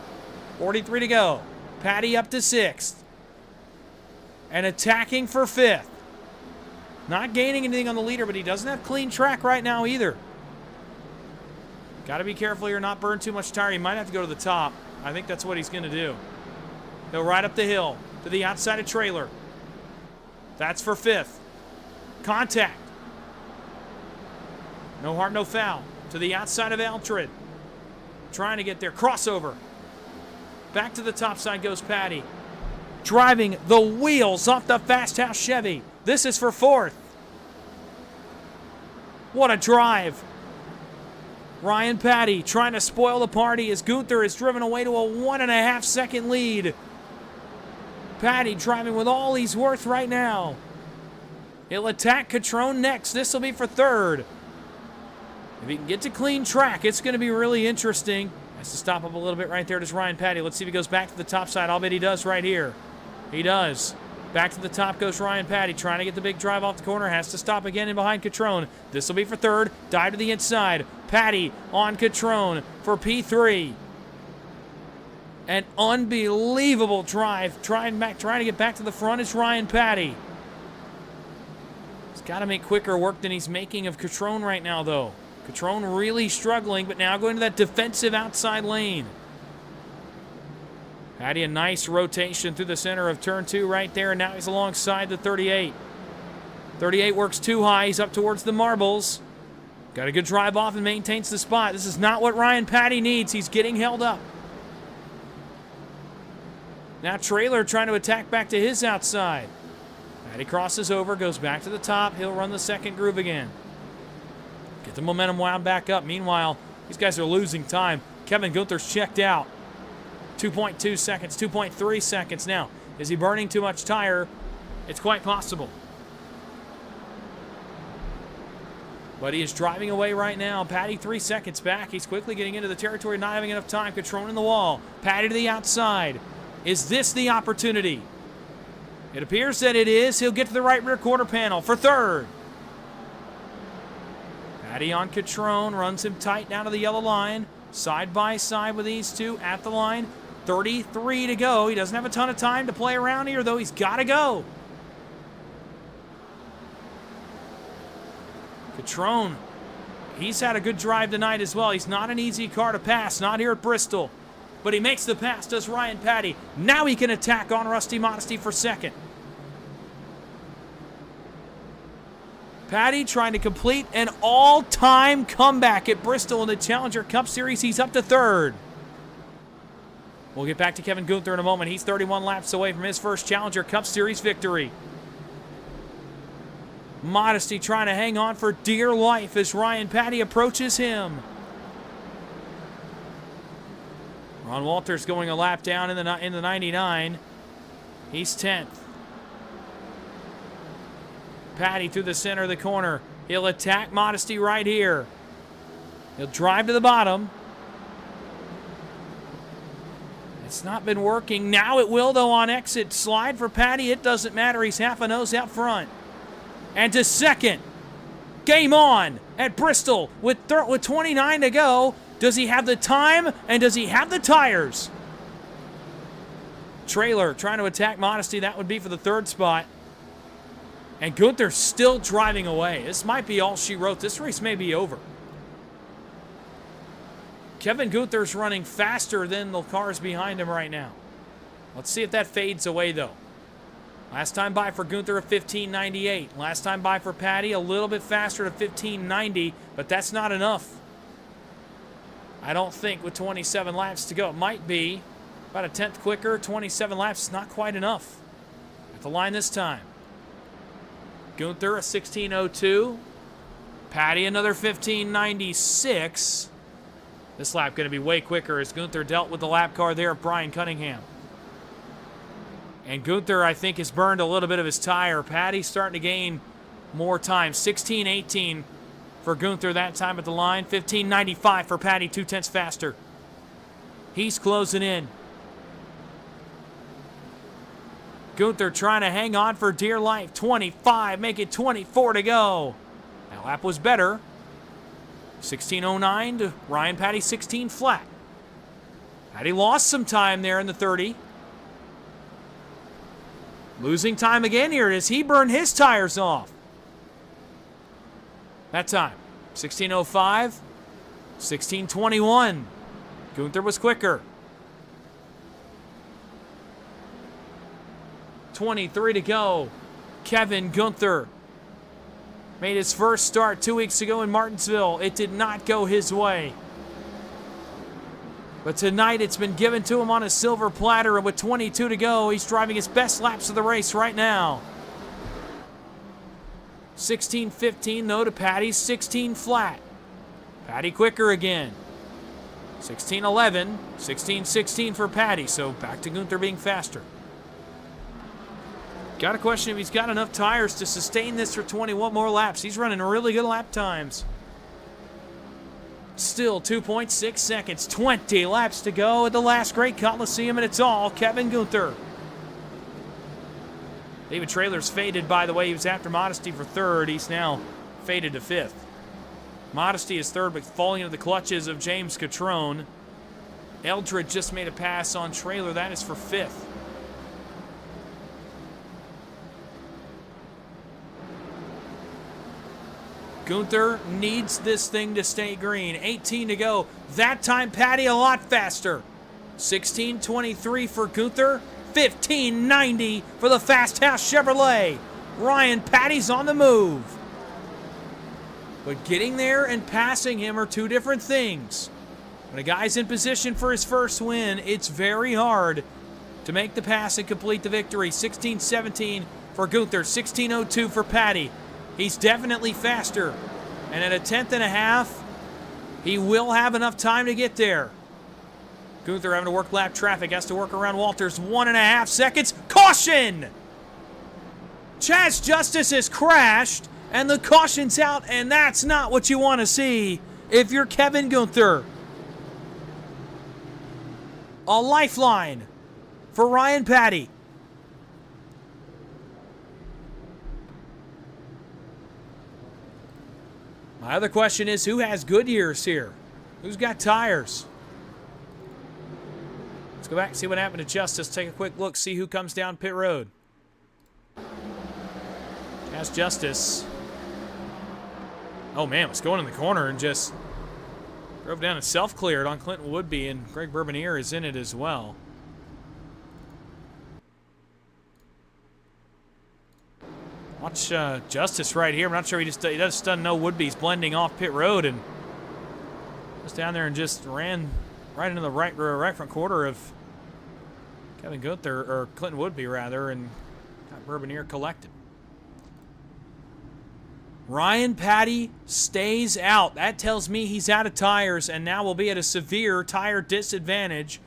43 to go. Patty up to 6th. And attacking for 5th. Not gaining anything on the leader, but he doesn't have clean track right now either. Got to be careful here, not burn too much tire. He might have to go to the top. I think that's what he's going to do. He'll ride up the hill to the outside of Traylor. That's for 5th. Contact. No harm, no foul. To the outside of Eldred. trying to get there. Crossover. Back to the top side goes Patty. Driving the wheels off the Fast House Chevy. This is for fourth. What a drive. Ryan Patty trying to spoil the party as Gunther is driven away to a 1.5 second lead. Patty driving with all he's worth right now. He'll attack Catrone next. This will be for third. If he can get to clean track, it's going to be really interesting. Has to stop up a little bit right there. Does Ryan Patty. Let's see if he goes back to the top side. I'll bet he does right here. He does. Back to the top goes Ryan Patty, trying to get the big drive off the corner. Has to stop again in behind Catrone. This will be for third. Dive to the inside. Patty on Catrone for P3. An unbelievable drive. Trying to get back to the front is Ryan Patty. He's got to make quicker work than he's making of Catrone right now, though. Catrone really struggling, but now going to that defensive outside lane. Patty, a nice rotation through the center of turn 2 right there, and now he's alongside the 38. 38 works too high. He's up towards the marbles. Got a good drive off and maintains the spot. This is not what Ryan Patty needs. He's getting held up. Now Trailer trying to attack back to his outside. Patty crosses over, goes back to the top. He'll run the second groove again. Get the momentum wound back up. Meanwhile, these guys are losing time. Kevin Gunther's checked out. 2.2 seconds, 2.3 seconds now. Is he burning too much tire? It's quite possible. But he is driving away right now. Patty 3 seconds back. He's quickly getting into the territory, not having enough time. Catrone in the wall. Patty to the outside. Is this the opportunity? It appears that it is. He'll get to the right rear quarter panel for third. Patty on Catrone, runs him tight down to the yellow line. Side by side with these two at the line. 33 to go. He doesn't have a ton of time to play around here, though. He's got to go. Catrone, he's had a good drive tonight as well. He's not an easy car to pass, not here at Bristol. But he makes the pass, does Ryan Patty. Now he can attack on Rusty Modesty for second. Patty trying to complete an all-time comeback at Bristol in the Challenger Cup Series. He's up to third. We'll get back to Kevin Gunther in a moment. He's 31 laps away from his first Challenger Cup Series victory. Modesty trying to hang on for dear life as Ryan Patty approaches him. Ron Walters going a lap down in the 99. He's 10th. Patty through the center of the corner. He'll attack Modesty right here. He'll drive to the bottom. It's not been working. Now it will, though, on exit. Slide for Patty. It doesn't matter. He's half a nose out front. And to second. Game on at Bristol with 29 to go. Does he have the time and does he have the tires? Trailer trying to attack Modesty. That would be for the third spot. And Gunther still driving away. This might be all she wrote. This race may be over. Kevin Gunther's running faster than the cars behind him right now. Let's see if that fades away, though. Last time by for Gunther, a 15.98. Last time by for Patty, a little bit faster to 15.90, but that's not enough. I don't think with 27 laps to go. It might be about a tenth quicker. 27 laps is not quite enough. At the line this time. Gunther, a 16.02. Patty, another 15.96. This lap going to be way quicker as Gunther dealt with the lap car there of Brian Cunningham. And Gunther, I think, has burned a little bit of his tire. Patty's starting to gain more time. 16.18 for Gunther that time at the line. 15.95 for Patty, 0.2 faster. He's closing in. Gunther trying to hang on for dear life. 25, make it 24 to go. That lap was better. 16.09 to Ryan Patty, 16 flat. Patty lost some time there in the 30. Losing time again here as he burned his tires off. That time, 16.05, 16.21. Gunther was quicker. 23 to go. Kevin Gunther made his first start 2 weeks ago in Martinsville. It did not go his way. But tonight it's been given to him on a silver platter, and with 22 to go, he's driving his best laps of the race right now. 16:15 though to Patty's 16 flat. Patty quicker again. 16:11, 16:16 for Patty, so back to Gunther being faster. Got to question if he's got enough tires to sustain this for 21 more laps. He's running really good lap times. Still 2.6 seconds, 20 laps to go at the Last Great Colosseum, and it's all Kevin Gunther. David Traylor's faded, by the way. He was after Modesty for third. He's now faded to fifth. Modesty is third, but falling into the clutches of James Catrone. Eldred just made a pass on Traylor. That is for fifth. Gunther needs this thing to stay green. 18 to go. That time, Patty a lot faster. 16:23 for Gunther. 15:90 for the Fast House Chevrolet. Ryan Patty's on the move. But getting there and passing him are two different things. When a guy's in position for his first win, it's very hard to make the pass and complete the victory. 16:17 for Gunther. 16:02 for Patty. He's definitely faster. And at a 10th and a half, he will have enough time to get there. Gunther having to work lap traffic, has to work around Walters. 1.5 seconds. Caution! Chaz Justice has crashed, and the caution's out, and that's not what you want to see if you're Kevin Gunther. A lifeline for Ryan Patty. My other question is, who has Goodyears here? Who's got tires? Let's go back and see what happened to Justice. Take a quick look, see who comes down pit road. That's Justice. Oh man, was going in the corner and just drove down and self-cleared on Clinton Woodby, and Greg Bourbonier is in it as well. Watch Justice right here. I'm not sure he doesn't know Woodby's blending off pit road, and just down there and just ran right into the right front quarter of Kevin Gunther, or Clinton Woodby rather, and got Bourbonier collected. Ryan Patty stays out. That tells me he's out of tires and now will be at a severe tire disadvantage.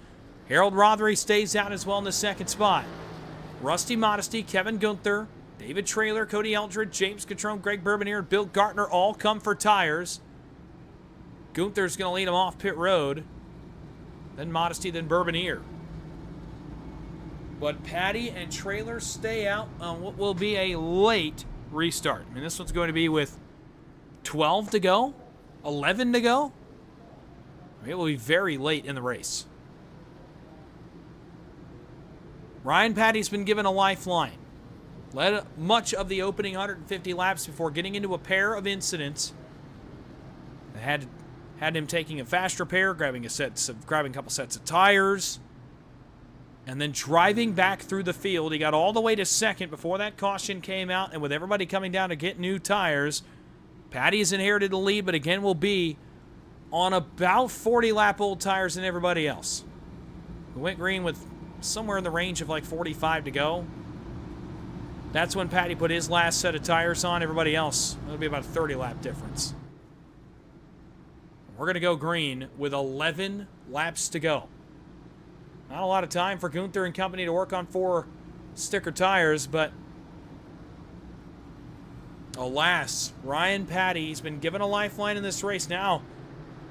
Harold Rothery stays out as well in the second spot. Rusty Modesty, Kevin Gunther, David Traylor, Cody Eldred, James Catrone, Greg Bourbonier, and Bill Gartner all come for tires. Gunther's going to lead him off pit road. Then Modesty, then Bourbonier. But Patty and Traylor stay out on what will be a late restart. I mean, this one's going to be with 12 to go, 11 to go. I mean, it will be very late in the race. Ryan Patty's been given a lifeline. Led much of the opening 150 laps before getting into a pair of incidents that had him taking a fast repair, grabbing a couple sets of tires, and then driving back through the field. He got all the way to second before that caution came out, and with everybody coming down to get new tires, Patty has inherited the lead, but again will be on about 40 lap old tires than everybody else. We went green with somewhere in the range of like 45 to go. That's when Patty put his last set of tires on. Everybody else, it'll be about a 30 lap difference. We're going to go green with 11 laps to go. Not a lot of time for Gunther and company to work on 4 sticker tires, but alas, Ryan Patty's been given a lifeline in this race. Now,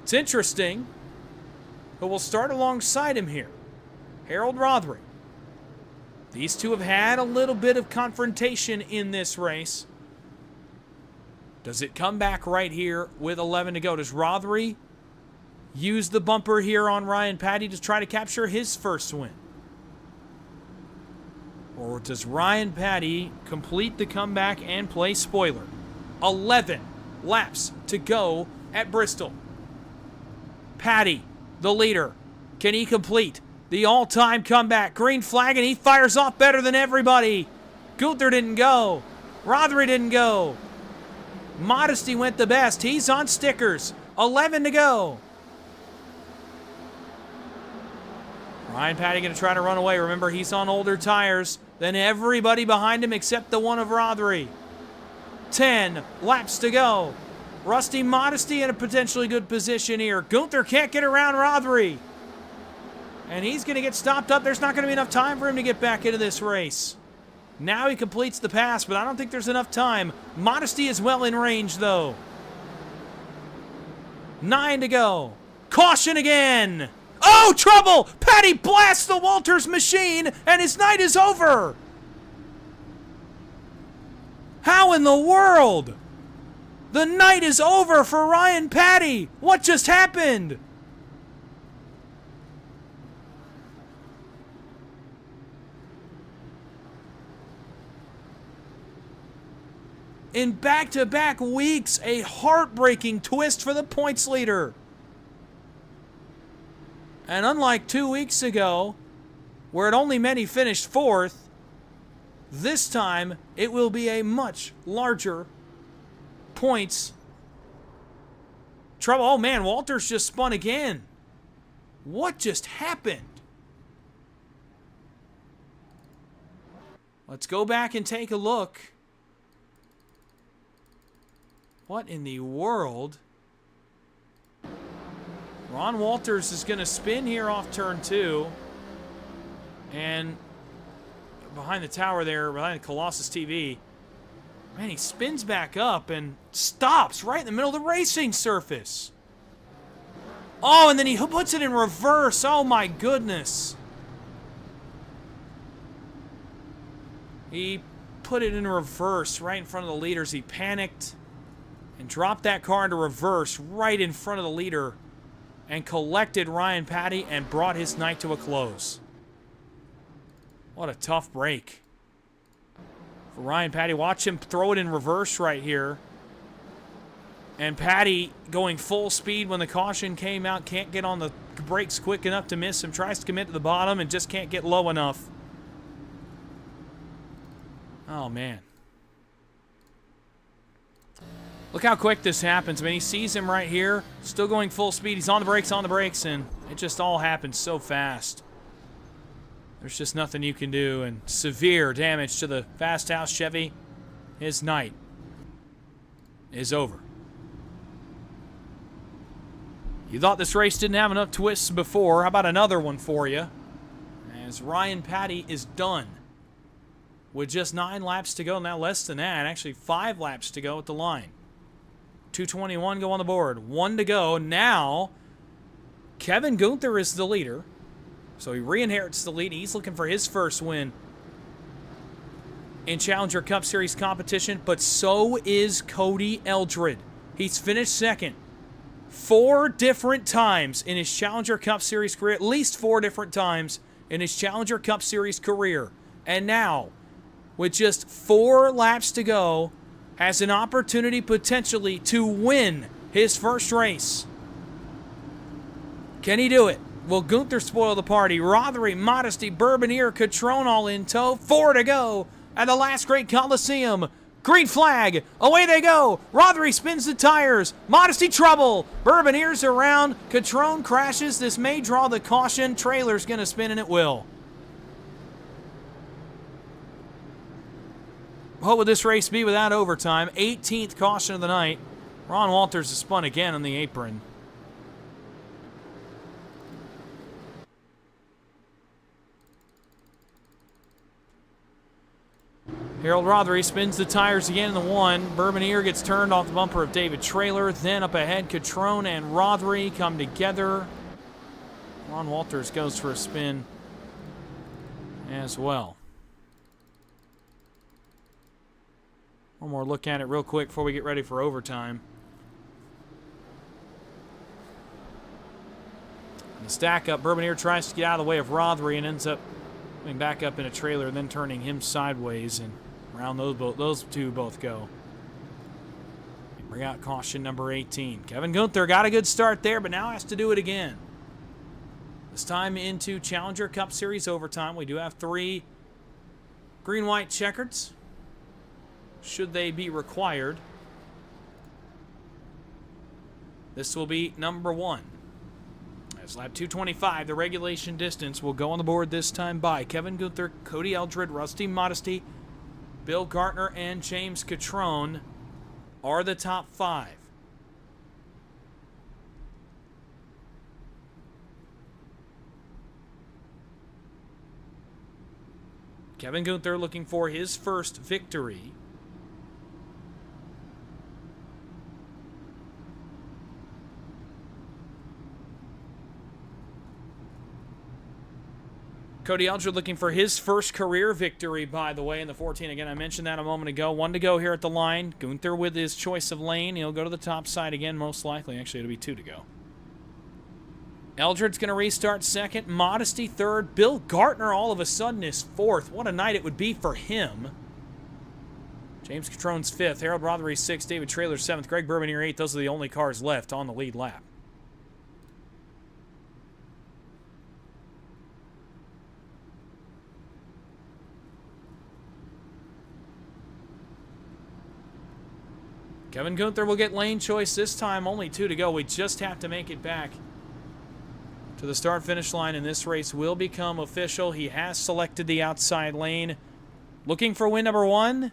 it's interesting, but we'll start alongside him here. Harold Rothery. These two have had a little bit of confrontation in this race. Does it come back right here with 11 to go? Does Rothery use the bumper here on Ryan Patty to try to capture his first win? Or does Ryan Patty complete the comeback and play spoiler? 11 laps to go at Bristol. Patty, the leader. Can he complete the all-time comeback? Green flag, and he fires off better than everybody. Gunther didn't go. Rothery didn't go. Modesty went the best. He's on stickers. 11 to go. Ryan Patty going to try to run away. Remember, he's on older tires than everybody behind him except the one of Rothery. 10 laps to go. Rusty Modesty in a potentially good position here. Gunther can't get around Rothery. And he's going to get stopped up. There's not going to be enough time for him to get back into this race. Now he completes the pass, but I don't think there's enough time. Modesty is well in range, though. 9 to go. Caution again. Oh, trouble! Patty blasts the Walters machine, and his night is over. How in the world? The night is over for Ryan Patty. What just happened? In back-to-back weeks, a heartbreaking twist for the points leader. And unlike 2 weeks ago, where it only meant he finished 4th, this time it will be a much larger points trouble. Oh man, Walters just spun again. What just happened? Let's go back and take a look. What in the world? Ron Walters is going to spin here off turn 2. And behind the tower there, behind the Colossus TV, man, he spins back up and stops right in the middle of the racing surface. Oh, and then he puts it in reverse. Oh, my goodness. He put it in reverse right in front of the leaders. He panicked and dropped that car into reverse right in front of the leader and collected Ryan Patty and brought his night to a close. What a tough break for Ryan Patty. Watch him throw it in reverse right here. And Patty going full speed when the caution came out. Can't get on the brakes quick enough to miss him. Tries to commit to the bottom and just can't get low enough. Oh, man. Look how quick this happens. I mean, he sees him right here. Still going full speed. He's on the brakes, and it just all happens so fast. There's just nothing you can do, and severe damage to the Fast House Chevy. His night is over. You thought this race didn't have enough twists before. How about another one for you? As Ryan Patty is done with just 9 laps to go. Now less than that. Actually, 5 laps to go at the line. 2:21 go on the board. 1 to go. Now, Kevin Gunther is the leader. So he re-inherits the lead. He's looking for his first win in Challenger Cup Series competition, but so is Cody Eldred. He's finished second 4 different times in his Challenger Cup Series career, at least 4 different times in his Challenger Cup Series career. And now, with just 4 laps to go, has an opportunity potentially to win his first race. Can he do it? Will Gunther spoil the party? Rothery, Modesty, Bourbonier, Catrone all in tow. 4 to go at the Last Great Colosseum. Green flag. Away they go. Rothery spins the tires. Modesty trouble. Bourbonier's around. Catrone crashes. This may draw the caution. Trailer's going to spin, and it will. What would this race be without overtime? 18th caution of the night. Ron Walters has spun again on the apron. Harold Rothery spins the tires again in the 1. Bourbonier gets turned off the bumper of David Trailer. Then up ahead, Catrone and Rothery come together. Ron Walters goes for a spin as well. One more look at it real quick before we get ready for overtime. And the stack up, Bourbonier tries to get out of the way of Rothery and ends up coming back up in a trailer and then turning him sideways, and around those two both go. And bring out caution number 18. Kevin Gunther got a good start there, but now has to do it again. This time into Challenger Cup Series overtime. We do have 3 green-white checkers, should they be required. This will be number 1. is. Lap 225, the regulation distance, will go on the board this time by Kevin Gunther, Cody Eldred, Rusty Modesty, Bill Gartner, and James Catrone are the top 5. Kevin Gunther looking for his first victory. Cody Eldred looking for his first career victory, by the way, in the 14. Again, I mentioned that a moment ago. 1 to go here at the line. Gunther with his choice of lane. He'll go to the top side again, most likely. Actually, it'll be 2 to go. Eldred's going to restart second. Modesty third. Bill Gartner all of a sudden is fourth. What a night it would be for him. James Catrone's fifth. Harold Rothery sixth. David Traylor seventh. Greg Bourbonier eighth. Those are the only cars left on the lead lap. Kevin Gunther will get lane choice this time. Only 2 to go. We just have to make it back to the start-finish line, and this race will become official. He has selected the outside lane. Looking for win number 1.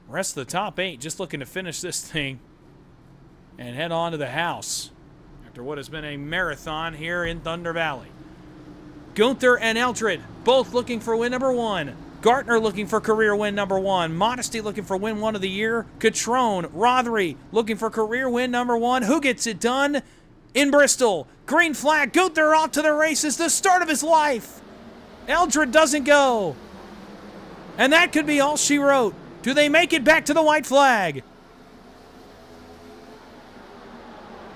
Rest of the top 8 just looking to finish this thing and head on to the house after what has been a marathon here in Thunder Valley. Gunther and Eldred both looking for win number 1. Gartner looking for career win number 1. Modesty looking for win 1 of the year. Catrone, Rothery looking for career win number 1. Who gets it done? In Bristol. Green flag. Gunther off to the races. The start of his life. Eldred doesn't go. And that could be all she wrote. Do they make it back to the white flag?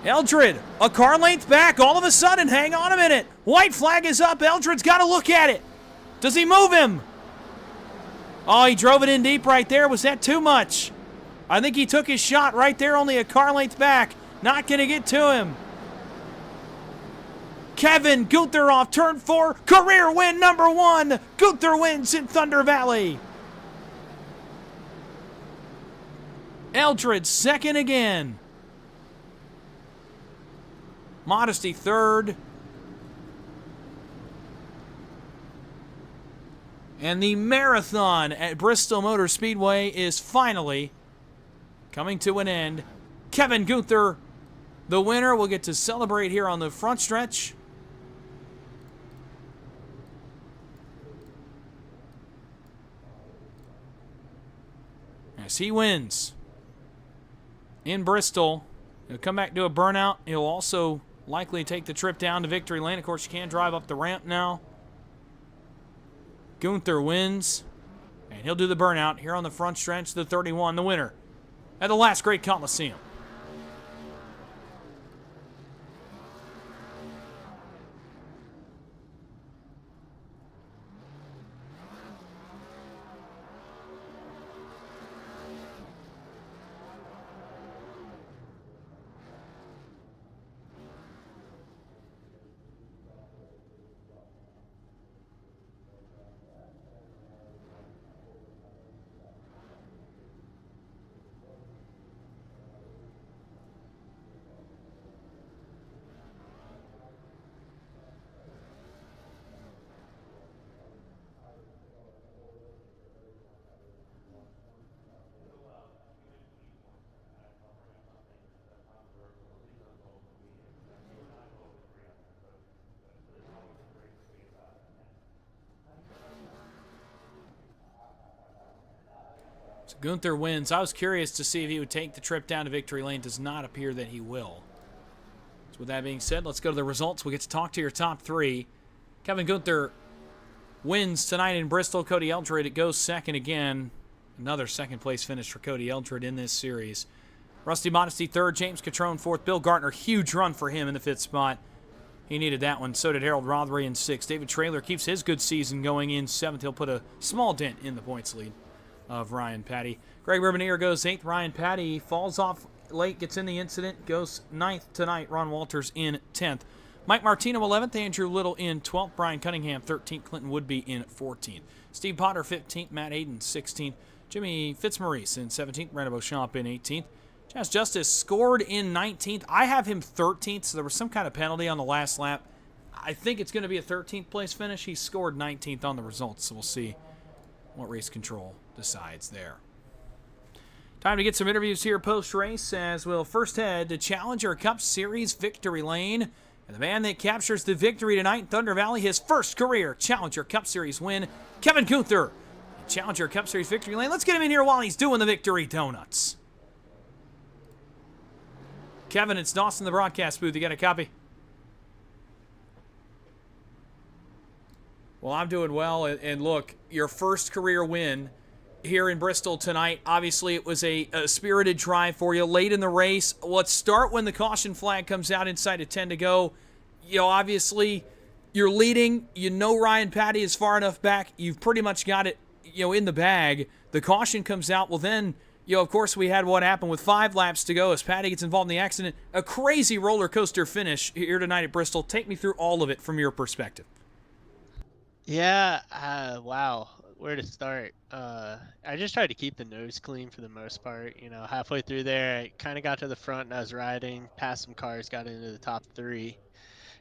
Eldred, a car length back. All of a sudden, hang on a minute. White flag is up. Eldred's got to look at it. Does he move him? Oh, he drove it in deep right there. Was that too much? I think he took his shot right there, only a car length back. Not going to get to him. Kevin Gunther off turn 4. Career win number 1. Gunther wins in Thunder Valley. Eldred second again. Modesty third. And the marathon at Bristol Motor Speedway is finally coming to an end. Kevin Gunther, the winner, will get to celebrate here on the front stretch. As he wins in Bristol, he'll come back to a burnout. He'll also likely take the trip down to victory lane. Of course, you can drive up the ramp now. Gunther wins, and he'll do the burnout here on the front stretch, the 31, the winner at the Last Great Colosseum. So Gunther wins. I was curious to see if he would take the trip down to victory lane. Does not appear that he will. So with that being said, let's go to the results. We get to talk to your top 3. Kevin Gunther wins tonight in Bristol. Cody Eldred, it goes second again. Another second place finish for Cody Eldred in this series. Rusty Modesty third. James Catrone fourth. Bill Gartner, huge run for him in the 5th spot. He needed that one. So did Harold Rothery in 6th. David Traylor keeps his good season going in 7th. He'll put a small dent in the points lead of Ryan Patty. Greg Bourbonier goes 8th. Ryan Patty falls off late, gets in the incident, goes 9th tonight. Ron Walters in 10th. Mike Martino 11th. Andrew Little in 12th. Brian Cunningham 13th. Clinton Woodby in 14th. Steve Potter 15th. Matt Hayden 16th. Jimmy Fitzmaurice in 17th. Brandon Beauchamp in 18th. Chaz Justice scored in 19th. I have him 13th, so there was some kind of penalty on the last lap. I think it's going to be a 13th place finish. He scored 19th on the results, so we'll see what race control decides there. Time to get some interviews here post-race as we'll first head to Challenger Cup Series victory lane. And the man that captures the victory tonight in Thunder Valley, his first career Challenger Cup Series win, Kevin Gunther. Challenger Cup Series victory lane. Let's get him in here while he's doing the victory donuts. Kevin, it's Dawson in the broadcast booth. You got a copy? Well, I'm doing well, and look, your first career win here in Bristol tonight. Obviously, it was a spirited drive for you late in the race. Let's start when the caution flag comes out inside of 10 to go. You know, obviously, you're leading. You know Ryan Patty is far enough back. You've pretty much got it, you know, in the bag. The caution comes out. Well, then, you know, of course, we had what happened with 5 laps to go as Patty gets involved in the accident. A crazy roller coaster finish here tonight at Bristol. Take me through all of it from your perspective.
Yeah, wow, where to start? I just tried to keep the nose clean for the most part. You know, halfway through there, I kind of got to the front and I was riding, past some cars, got into the top 3.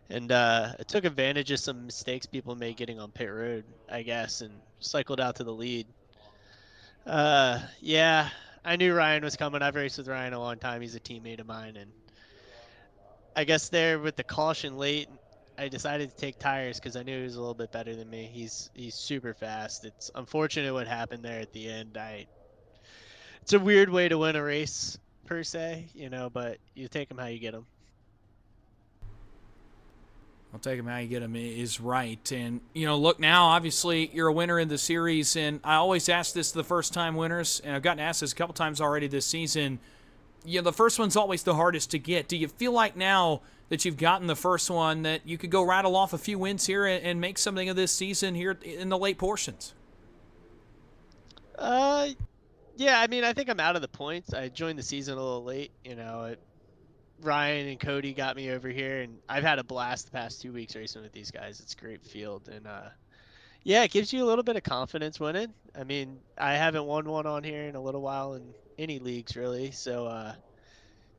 And I took advantage of some mistakes people made getting on pit road, I guess, and cycled out to the lead. Yeah, I knew Ryan was coming. I've raced with Ryan a long time. He's a teammate of mine. And I guess there with the caution late, I decided to take tires because I knew he was a little bit better than me. He's super fast. It's unfortunate what happened there at the end. It's a weird way to win a race per se, you know, but you take them how you get them.
I'll take him how you get him is right. And, you know, look now, obviously, you're a winner in the series, and I always ask this to the first-time winners, and I've gotten asked this a couple times already this season. You know, the first one's always the hardest to get. Do you feel like now that you've gotten the first one that you could go rattle off a few wins here and make something of this season here in the late portions?
Yeah, I mean, I think I'm out of the points. I joined the season a little late, you know. Ryan and Cody got me over here, and I've had a blast the past 2 weeks racing with these guys. It's a great field, and yeah, it gives you a little bit of confidence winning. I mean, I haven't won one on here in a little while in any leagues really, so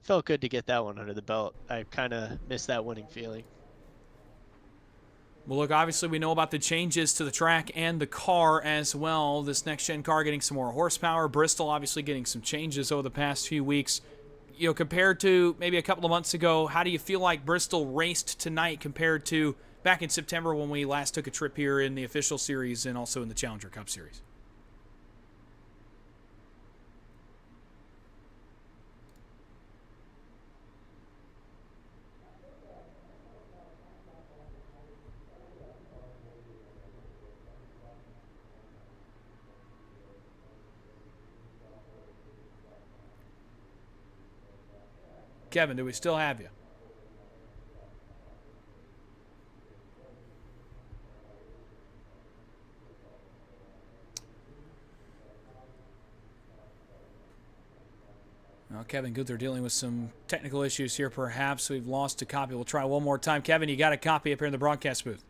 felt good to get that one under the belt. I kind of missed that winning feeling.
Well, look, obviously we know about the changes to the track and the car as well. This next-gen car getting some more horsepower. Bristol obviously getting some changes over the past few weeks. You know, compared to maybe a couple of months ago, how do you feel like Bristol raced tonight compared to back in September when we last took a trip here in the official series and also in the Challenger Cup Series? Kevin, do we still have you? Well, Kevin Gunther dealing with some technical issues here, perhaps. We've lost a copy. We'll try one more time. Kevin, you got a copy up here in the broadcast booth.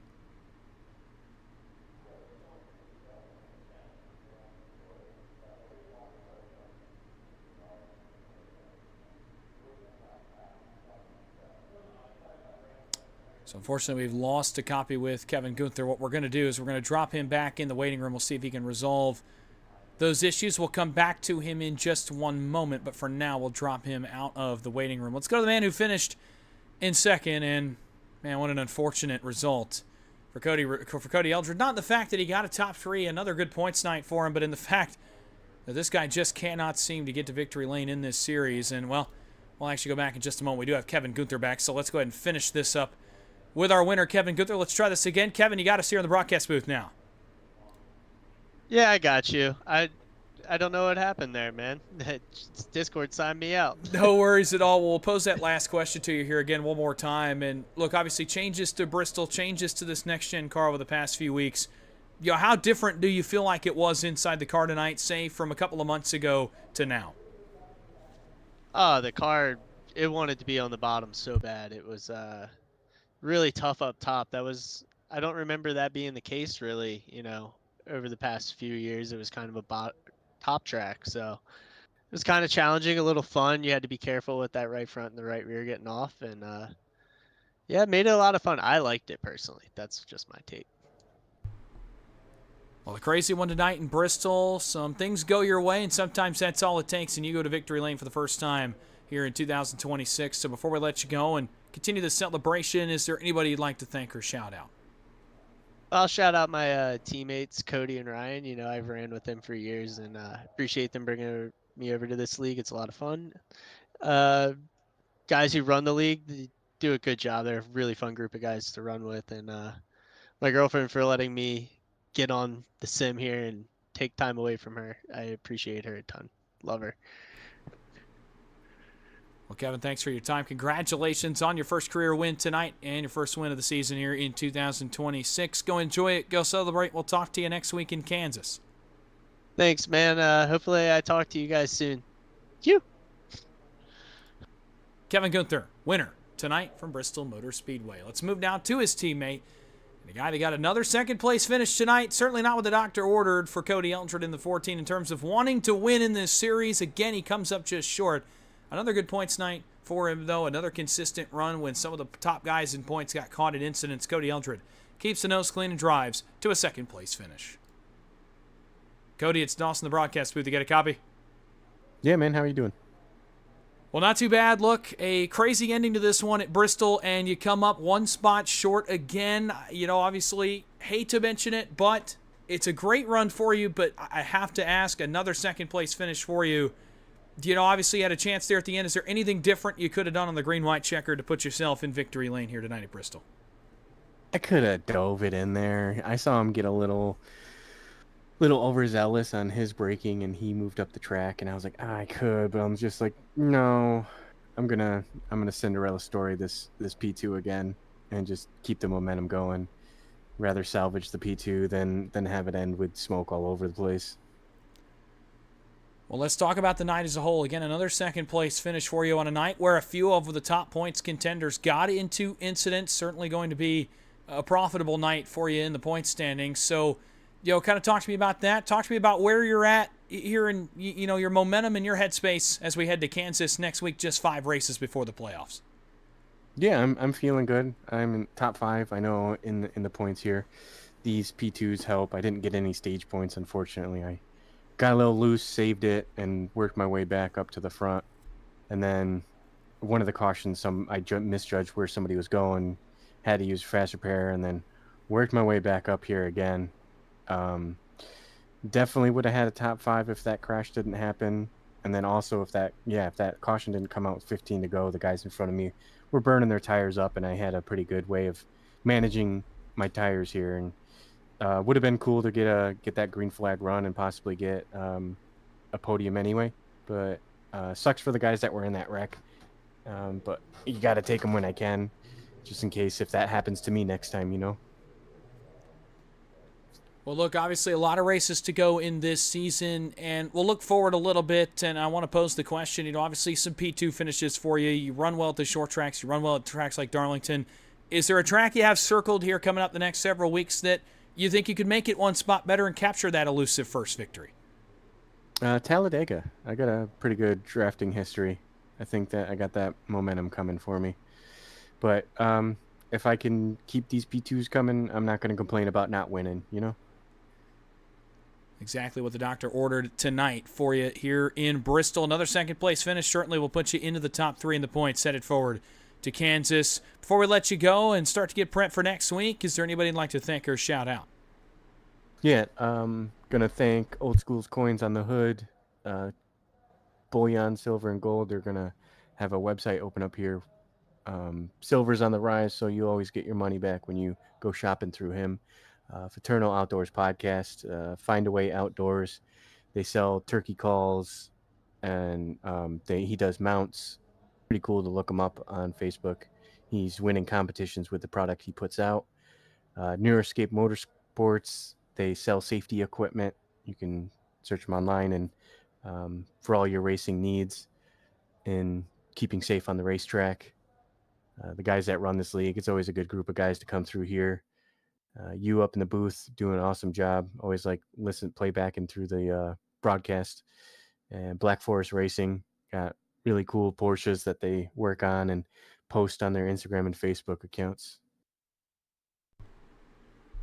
So unfortunately, we've lost a copy with Kevin Gunther. What we're going to do is we're going to drop him back in the waiting room. We'll see if he can resolve those issues. We'll come back to him in just one moment, but for now, we'll drop him out of the waiting room. Let's go to the man who finished in second, and man, what an unfortunate result for Cody Eldred. Not in the fact that he got a top 3, another good points night for him, but in the fact that this guy just cannot seem to get to victory lane in this series. And, well, we'll actually go back in just a moment. We do have Kevin Gunther back, so let's go ahead and finish this up with our winner, Kevin Gunther. Let's try this again. Kevin, you got us here in the broadcast booth now.
Yeah, I got you. I don't know what happened there, man. Discord signed me out.
No worries at all. We'll pose that last question to you here again one more time. And look, obviously changes to Bristol, changes to this next-gen car over the past few weeks. You know, how different do you feel like it was inside the car tonight, say, from a couple of months ago to now?
Oh, the car, it wanted to be on the bottom so bad. It was really tough up top. I don't remember that being the case really, you know, over the past few years. It was kind of a top track. So It was kind of challenging, a little fun. You had to be careful with that right front and the right rear getting off, and yeah, it made it a lot of fun. I liked it personally. That's just my take.
Well, the crazy one tonight in Bristol, some things go your way, and sometimes that's all it takes, and you go to victory lane for the first time here in 2026. So before we let you go and continue the celebration, is there anybody you'd like to thank or shout out?
I'll shout out my teammates, Cody and Ryan. You know, I've ran with them for years, and appreciate them bringing me over to this league. It's a lot of fun. Guys who run the league, they do a good job. They're a really fun group of guys to run with, and my girlfriend for letting me get on the sim here and take time away from her. I appreciate her a ton. Love her.
Well, Kevin, thanks for your time. Congratulations on your first career win tonight and your first win of the season here in 2026. Go enjoy it. Go celebrate. We'll talk to you next week in Kansas.
Thanks, man. Hopefully I talk to you guys soon. You.
Kevin Gunther, winner tonight from Bristol Motor Speedway. Let's move now to his teammate, the guy that got another second-place finish tonight. Certainly not what the doctor ordered for Cody Eldred in the 14 in terms of wanting to win in this series. Again, he comes up just short. Another good points night for him, though. Another consistent run when some of the top guys in points got caught in incidents. Cody Eldred keeps the nose clean and drives to a second-place finish. Cody, it's Dawson, the broadcast booth. You get a copy?
Yeah, man. How are you doing?
Well, not too bad. Look, a crazy ending to this one at Bristol, and you come up one spot short again. You know, obviously, hate to mention it, but it's a great run for you. But I have to ask, another second-place finish for you. You know, obviously you had a chance there at the end. Is there anything different you could have done on the green-white checker to put yourself in victory lane here tonight at Bristol?
I could have dove it in there. I saw him get a little overzealous on his braking, and he moved up the track, and I was like, I could, but I'm just like, no, I'm gonna Cinderella story this P2 again and just keep the momentum going. Rather salvage the P2 than have it end with smoke all over the place.
Well, let's talk about the night as a whole. Again, another second-place finish for you on a night where a few of the top points contenders got into incidents. Certainly going to be a profitable night for you in the points standings. So, you know, kind of talk to me about that. Talk to me about where you're at here in, you know, your momentum and your headspace as we head to Kansas next week, just 5 races before the playoffs.
Yeah, I'm feeling good. I'm in top 5. I know in the points here. These P2s help. I didn't get any stage points, unfortunately. I got a little loose, saved it, and worked my way back up to the front. And then one of the cautions, I misjudged where somebody was going, had to use fast repair, and then worked my way back up here again. Definitely would have had a top 5 if that crash didn't happen. And then also if that caution didn't come out with 15 to go, the guys in front of me were burning their tires up, and I had a pretty good way of managing my tires here. And would have been cool to get that green flag run and possibly get a podium anyway. But sucks for the guys that were in that wreck. But you got to take them when I can, just in case if that happens to me next time, you know.
Well, look, obviously a lot of races to go in this season, and we'll look forward a little bit, and I want to pose the question, you know, obviously some P2 finishes for you. You run well at the short tracks. You run well at tracks like Darlington. Is there a track you have circled here coming up the next several weeks that you think you could make it one spot better and capture that elusive first victory?
Talladega. I got a pretty good drafting history. I think that I got that momentum coming for me. But if I can keep these P2s coming, I'm not going to complain about not winning, you know?
Exactly what the doctor ordered tonight for you here in Bristol. Another second-place finish certainly will put you into the top 3 in the points, headed forward to Kansas. Before we let you go and start to get prep for next week, is there anybody you'd like to thank or shout out?
Yeah, gonna thank Old School's Coins on the Hood, Bullion, Silver, and Gold. They're gonna have a website open up here. Silver's on the rise, so you always get your money back when you go shopping through him. Fraternal Outdoors Podcast, Find a Way Outdoors. They sell turkey calls, and he does mounts. Pretty cool to look him up on Facebook. He's winning competitions with the product he puts out. Near Escape Motorsports, they sell safety equipment. You can search them online, and for all your racing needs and keeping safe on the racetrack. The guys that run this league, it's always a good group of guys to come through here. You up in the booth doing an awesome job. Always play back and through the broadcast. And Black Forest Racing got really cool Porsches that they work on and post on their Instagram and Facebook accounts.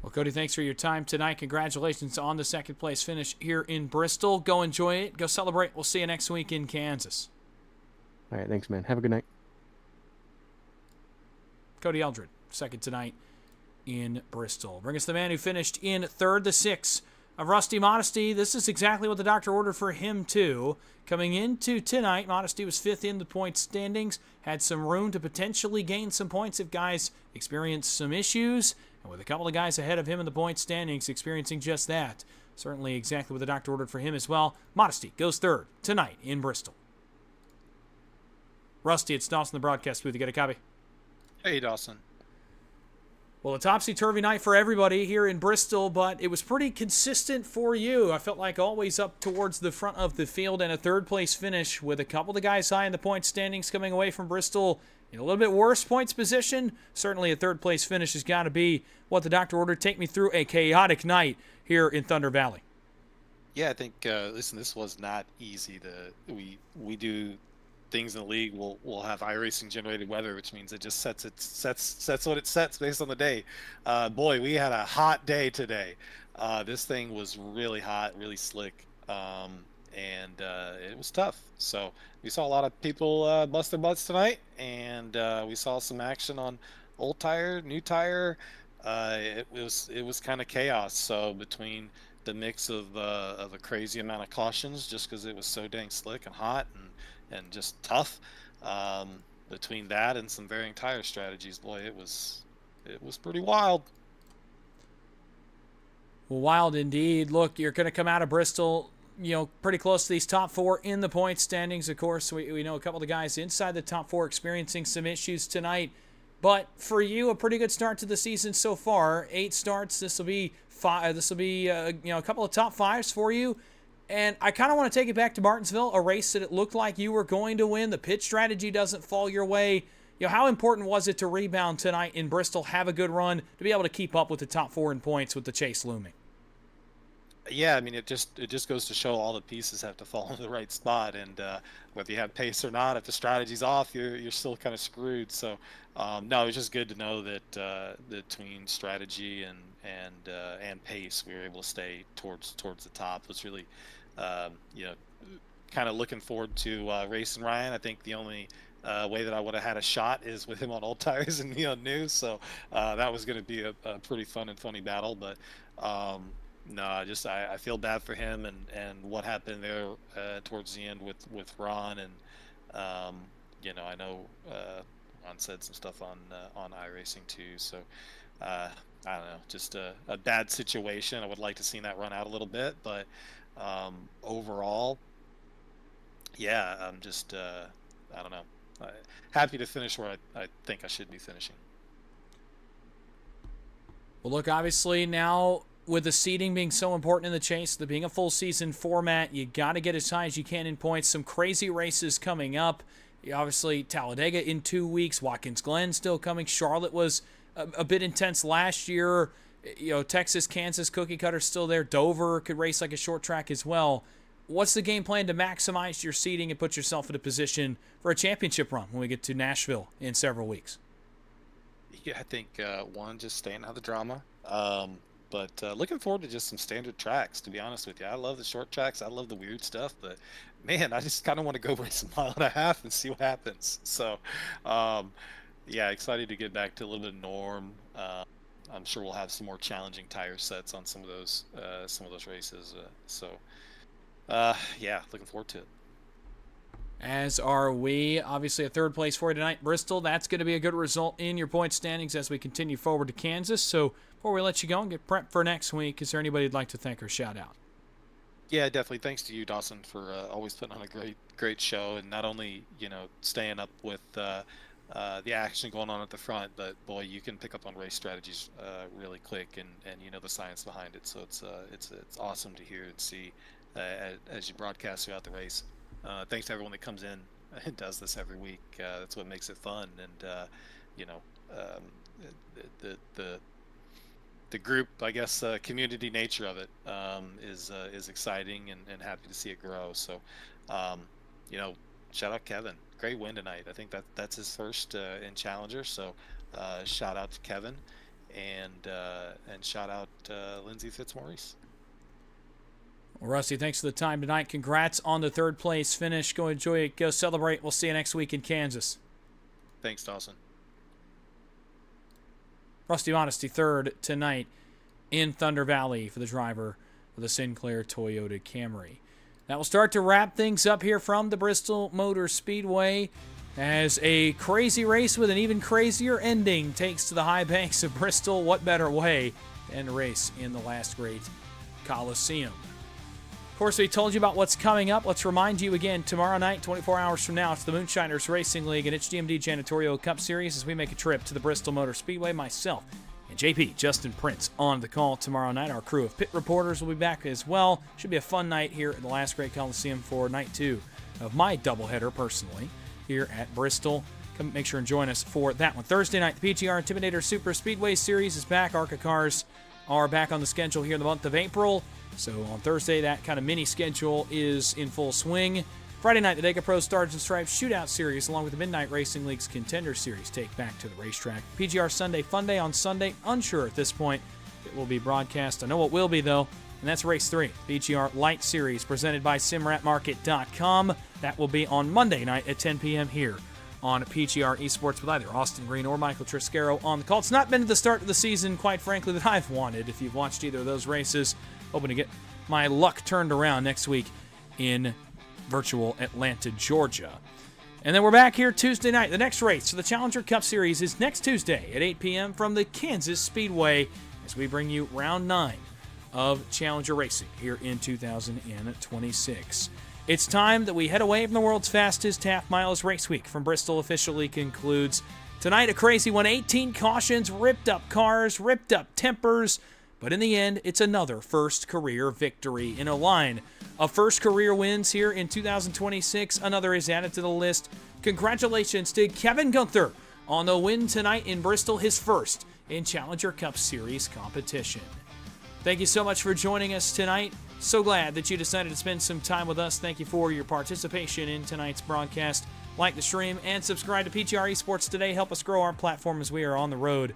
Well, Cody, thanks for your time tonight. Congratulations on the second place finish here in Bristol. Go enjoy it. Go celebrate. We'll see you next week in Kansas.
All right, thanks, man. Have a good night.
Cody Eldred, second tonight in Bristol. Bring us the man who finished in third, the 6 of Rusty Modesty. This is exactly what the doctor ordered for him, too. Coming into tonight, Modesty was 5th in the point standings, had some room to potentially gain some points if guys experienced some issues, and with a couple of guys ahead of him in the point standings experiencing just that. Certainly exactly what the doctor ordered for him as well. Modesty goes third tonight in Bristol. Rusty, it's Dawson, the broadcast booth. You got a copy?
Hey, Dawson.
Well, a topsy-turvy night for everybody here in Bristol, but it was pretty consistent for you. I felt like always up towards the front of the field and a third-place finish with a couple of guys high in the point standings coming away from Bristol in a little bit worse points position. Certainly a third-place finish has got to be what the doctor ordered. Take me through a chaotic night here in Thunder Valley.
Yeah, I think, listen, this was not easy. We do things in the league. We'll have iRacing generated weather, which means it just sets what it sets based on the day. Boy, we had a hot day today. This thing was really hot, really slick, and it was tough. So we saw a lot of people bust their butts tonight, and we saw some action on old tire, new tire. It was kind of chaos. So between the mix of a crazy amount of cautions, just because it was so dang slick and hot and just tough, between that and some varying tire strategies, boy, it was pretty wild.
Well, wild indeed. Look, you're going to come out of Bristol, pretty close to these top 4 in the point standings. Of course, we know a couple of the guys inside the top 4 experiencing some issues tonight. But for you, a pretty good start to the season so far. 8 starts. This will be a couple of top 5s for you. And I kind of want to take it back to Martinsville, a race that it looked like you were going to win. The pit strategy doesn't fall your way. How important was it to rebound tonight in Bristol, have a good run, to be able to keep up with the top 4 in points with the chase looming?
Yeah, I mean, it just goes to show all the pieces have to fall in the right spot, and whether you have pace or not, if the strategy's off, you're still kind of screwed. So, no, it was just good to know that between strategy and pace, we were able to stay towards the top. It was really, kind of looking forward to racing Ryan. I think the only way that I would have had a shot is with him on old tires and me on new. So that was going to be a pretty fun and funny battle, but. No, I feel bad for him and what happened there towards the end with Ron, and I know Ron said some stuff on iRacing too. So I don't know, just a bad situation. I would like to see that run out a little bit, but overall, yeah, I'm just I don't know, happy to finish where I think I should be finishing.
Well, look, obviously now, with the seeding being so important in the chase, the being a full season format, you got to get as high as you can in points. Some crazy races coming up. Obviously, Talladega in 2 weeks. Watkins Glen still coming. Charlotte was a bit intense last year. Texas, Kansas, cookie cutter still there. Dover could race like a short track as well. What's the game plan to maximize your seeding and put yourself in a position for a championship run when we get to Nashville in several weeks?
Yeah, I think one, just staying out of the drama. But looking forward to just some standard tracks, to be honest with you. I love the short tracks. I love the weird stuff. But, man, I just kind of want to go race a mile and a half and see what happens. So, yeah, excited to get back to a little bit of norm. I'm sure we'll have some more challenging tire sets on some of those races. Yeah, looking forward to it.
As are we. Obviously, a third place for you tonight, Bristol. That's going to be a good result in your point standings as we continue forward to Kansas. So before we let you go and get prepped for next week, is there anybody you'd like to thank or shout out?
Yeah, definitely. Thanks to you, Dawson, for always putting on a great show, and not only staying up with the action going on at the front, but boy, you can pick up on race strategies really quick, and the science behind it. So it's awesome to hear and see as you broadcast throughout the race. Thanks to everyone that comes in and does this every week. That's what makes it fun, and the group, I guess, community nature of it is exciting, and happy to see it grow. So, shout out Kevin. Great win tonight. I think that's his first in Challenger. So, shout out to Kevin, and shout out Lindsay Fitzmaurice.
Well, Rusty, thanks for the time tonight. Congrats on the third place finish. Go enjoy it. Go celebrate. We'll see you next week in Kansas.
Thanks, Dawson.
Rusty Modesty third tonight in Thunder Valley for the driver of the Sinclair Toyota Camry. That will start to wrap things up here from the Bristol Motor Speedway as a crazy race with an even crazier ending takes to the high banks of Bristol. What better way to end a race in the Last Great Colosseum? Of course, we told you about what's coming up. Let's remind you again, tomorrow night, 24 hours from now, it's the Moonshiners Racing League and HDMD Janitorial Cup Series as we make a trip to the Bristol Motor Speedway. Myself and JP, Justin Prince, on the call tomorrow night. Our crew of pit reporters will be back as well. Should be a fun night here at the Last Great Colosseum for night 2 of my doubleheader personally here at Bristol. Come make sure and join us for that one. Thursday night, the PGR Intimidator Super Speedway Series is back. ARCA cars are back on the schedule here in the month of April. So on Thursday, that kind of mini schedule is in full swing. Friday night, the Dega Pro Stars and Stripes Shootout Series, along with the Midnight Racing League's Contender Series, take back to the racetrack. PGR Sunday Fun Day on Sunday. Unsure at this point if it will be broadcast. I know what will be, though, and that's Race 3, PGR Light Series, presented by SimRatMarket.com. That will be on Monday night at 10 p.m. here on PGR eSports with either Austin Green or Michael Triscaro on the call. It's not been the start of the season, quite frankly, that I've wanted. If you've watched either of those races, hoping to get my luck turned around next week in virtual Atlanta, Georgia. And then we're back here Tuesday night. The next race for the Challenger Cup Series is next Tuesday at 8 p.m. from the Kansas Speedway as we bring you round 9 of Challenger Racing here in 2026. It's time that we head away from the world's fastest half mile as Race Week from Bristol officially concludes. Tonight, a crazy one. 18 cautions, ripped up cars, ripped up tempers. But in the end, it's another first career victory in a line of first career wins here in 2026. Another is added to the list. Congratulations to Kevin Gunther on the win tonight in Bristol, his first in Challenger Cup Series competition. Thank you so much for joining us tonight. So glad that you decided to spend some time with us. Thank you for your participation in tonight's broadcast. Like the stream and subscribe to PGR eSports today. Help us grow our platform as we are on the road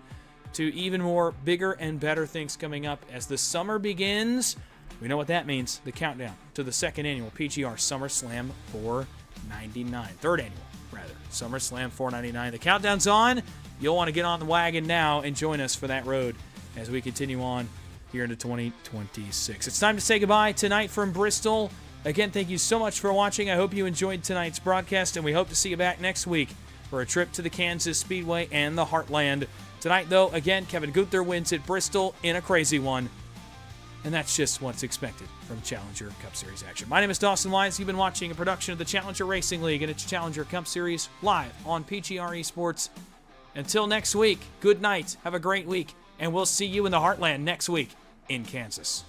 to even more bigger and better things coming up as the summer begins. We know what that means. The countdown to the second annual PGR SummerSlam 499. Third annual, rather. SummerSlam 499. The countdown's on. You'll want to get on the wagon now and join us for that road as we continue on here into 2026. It's time to say goodbye tonight from Bristol. Again, thank you so much for watching. I hope you enjoyed tonight's broadcast, and we hope to see you back next week for a trip to the Kansas Speedway and the Heartland. Tonight, though, again, Kevin Gunther wins at Bristol in a crazy one. And that's just what's expected from Challenger Cup Series action. My name is Dawson Wise. You've been watching a production of the Challenger Racing League and its Challenger Cup Series live on PGR eSports. Until next week, good night. Have a great week. And we'll see you in the Heartland next week in Kansas.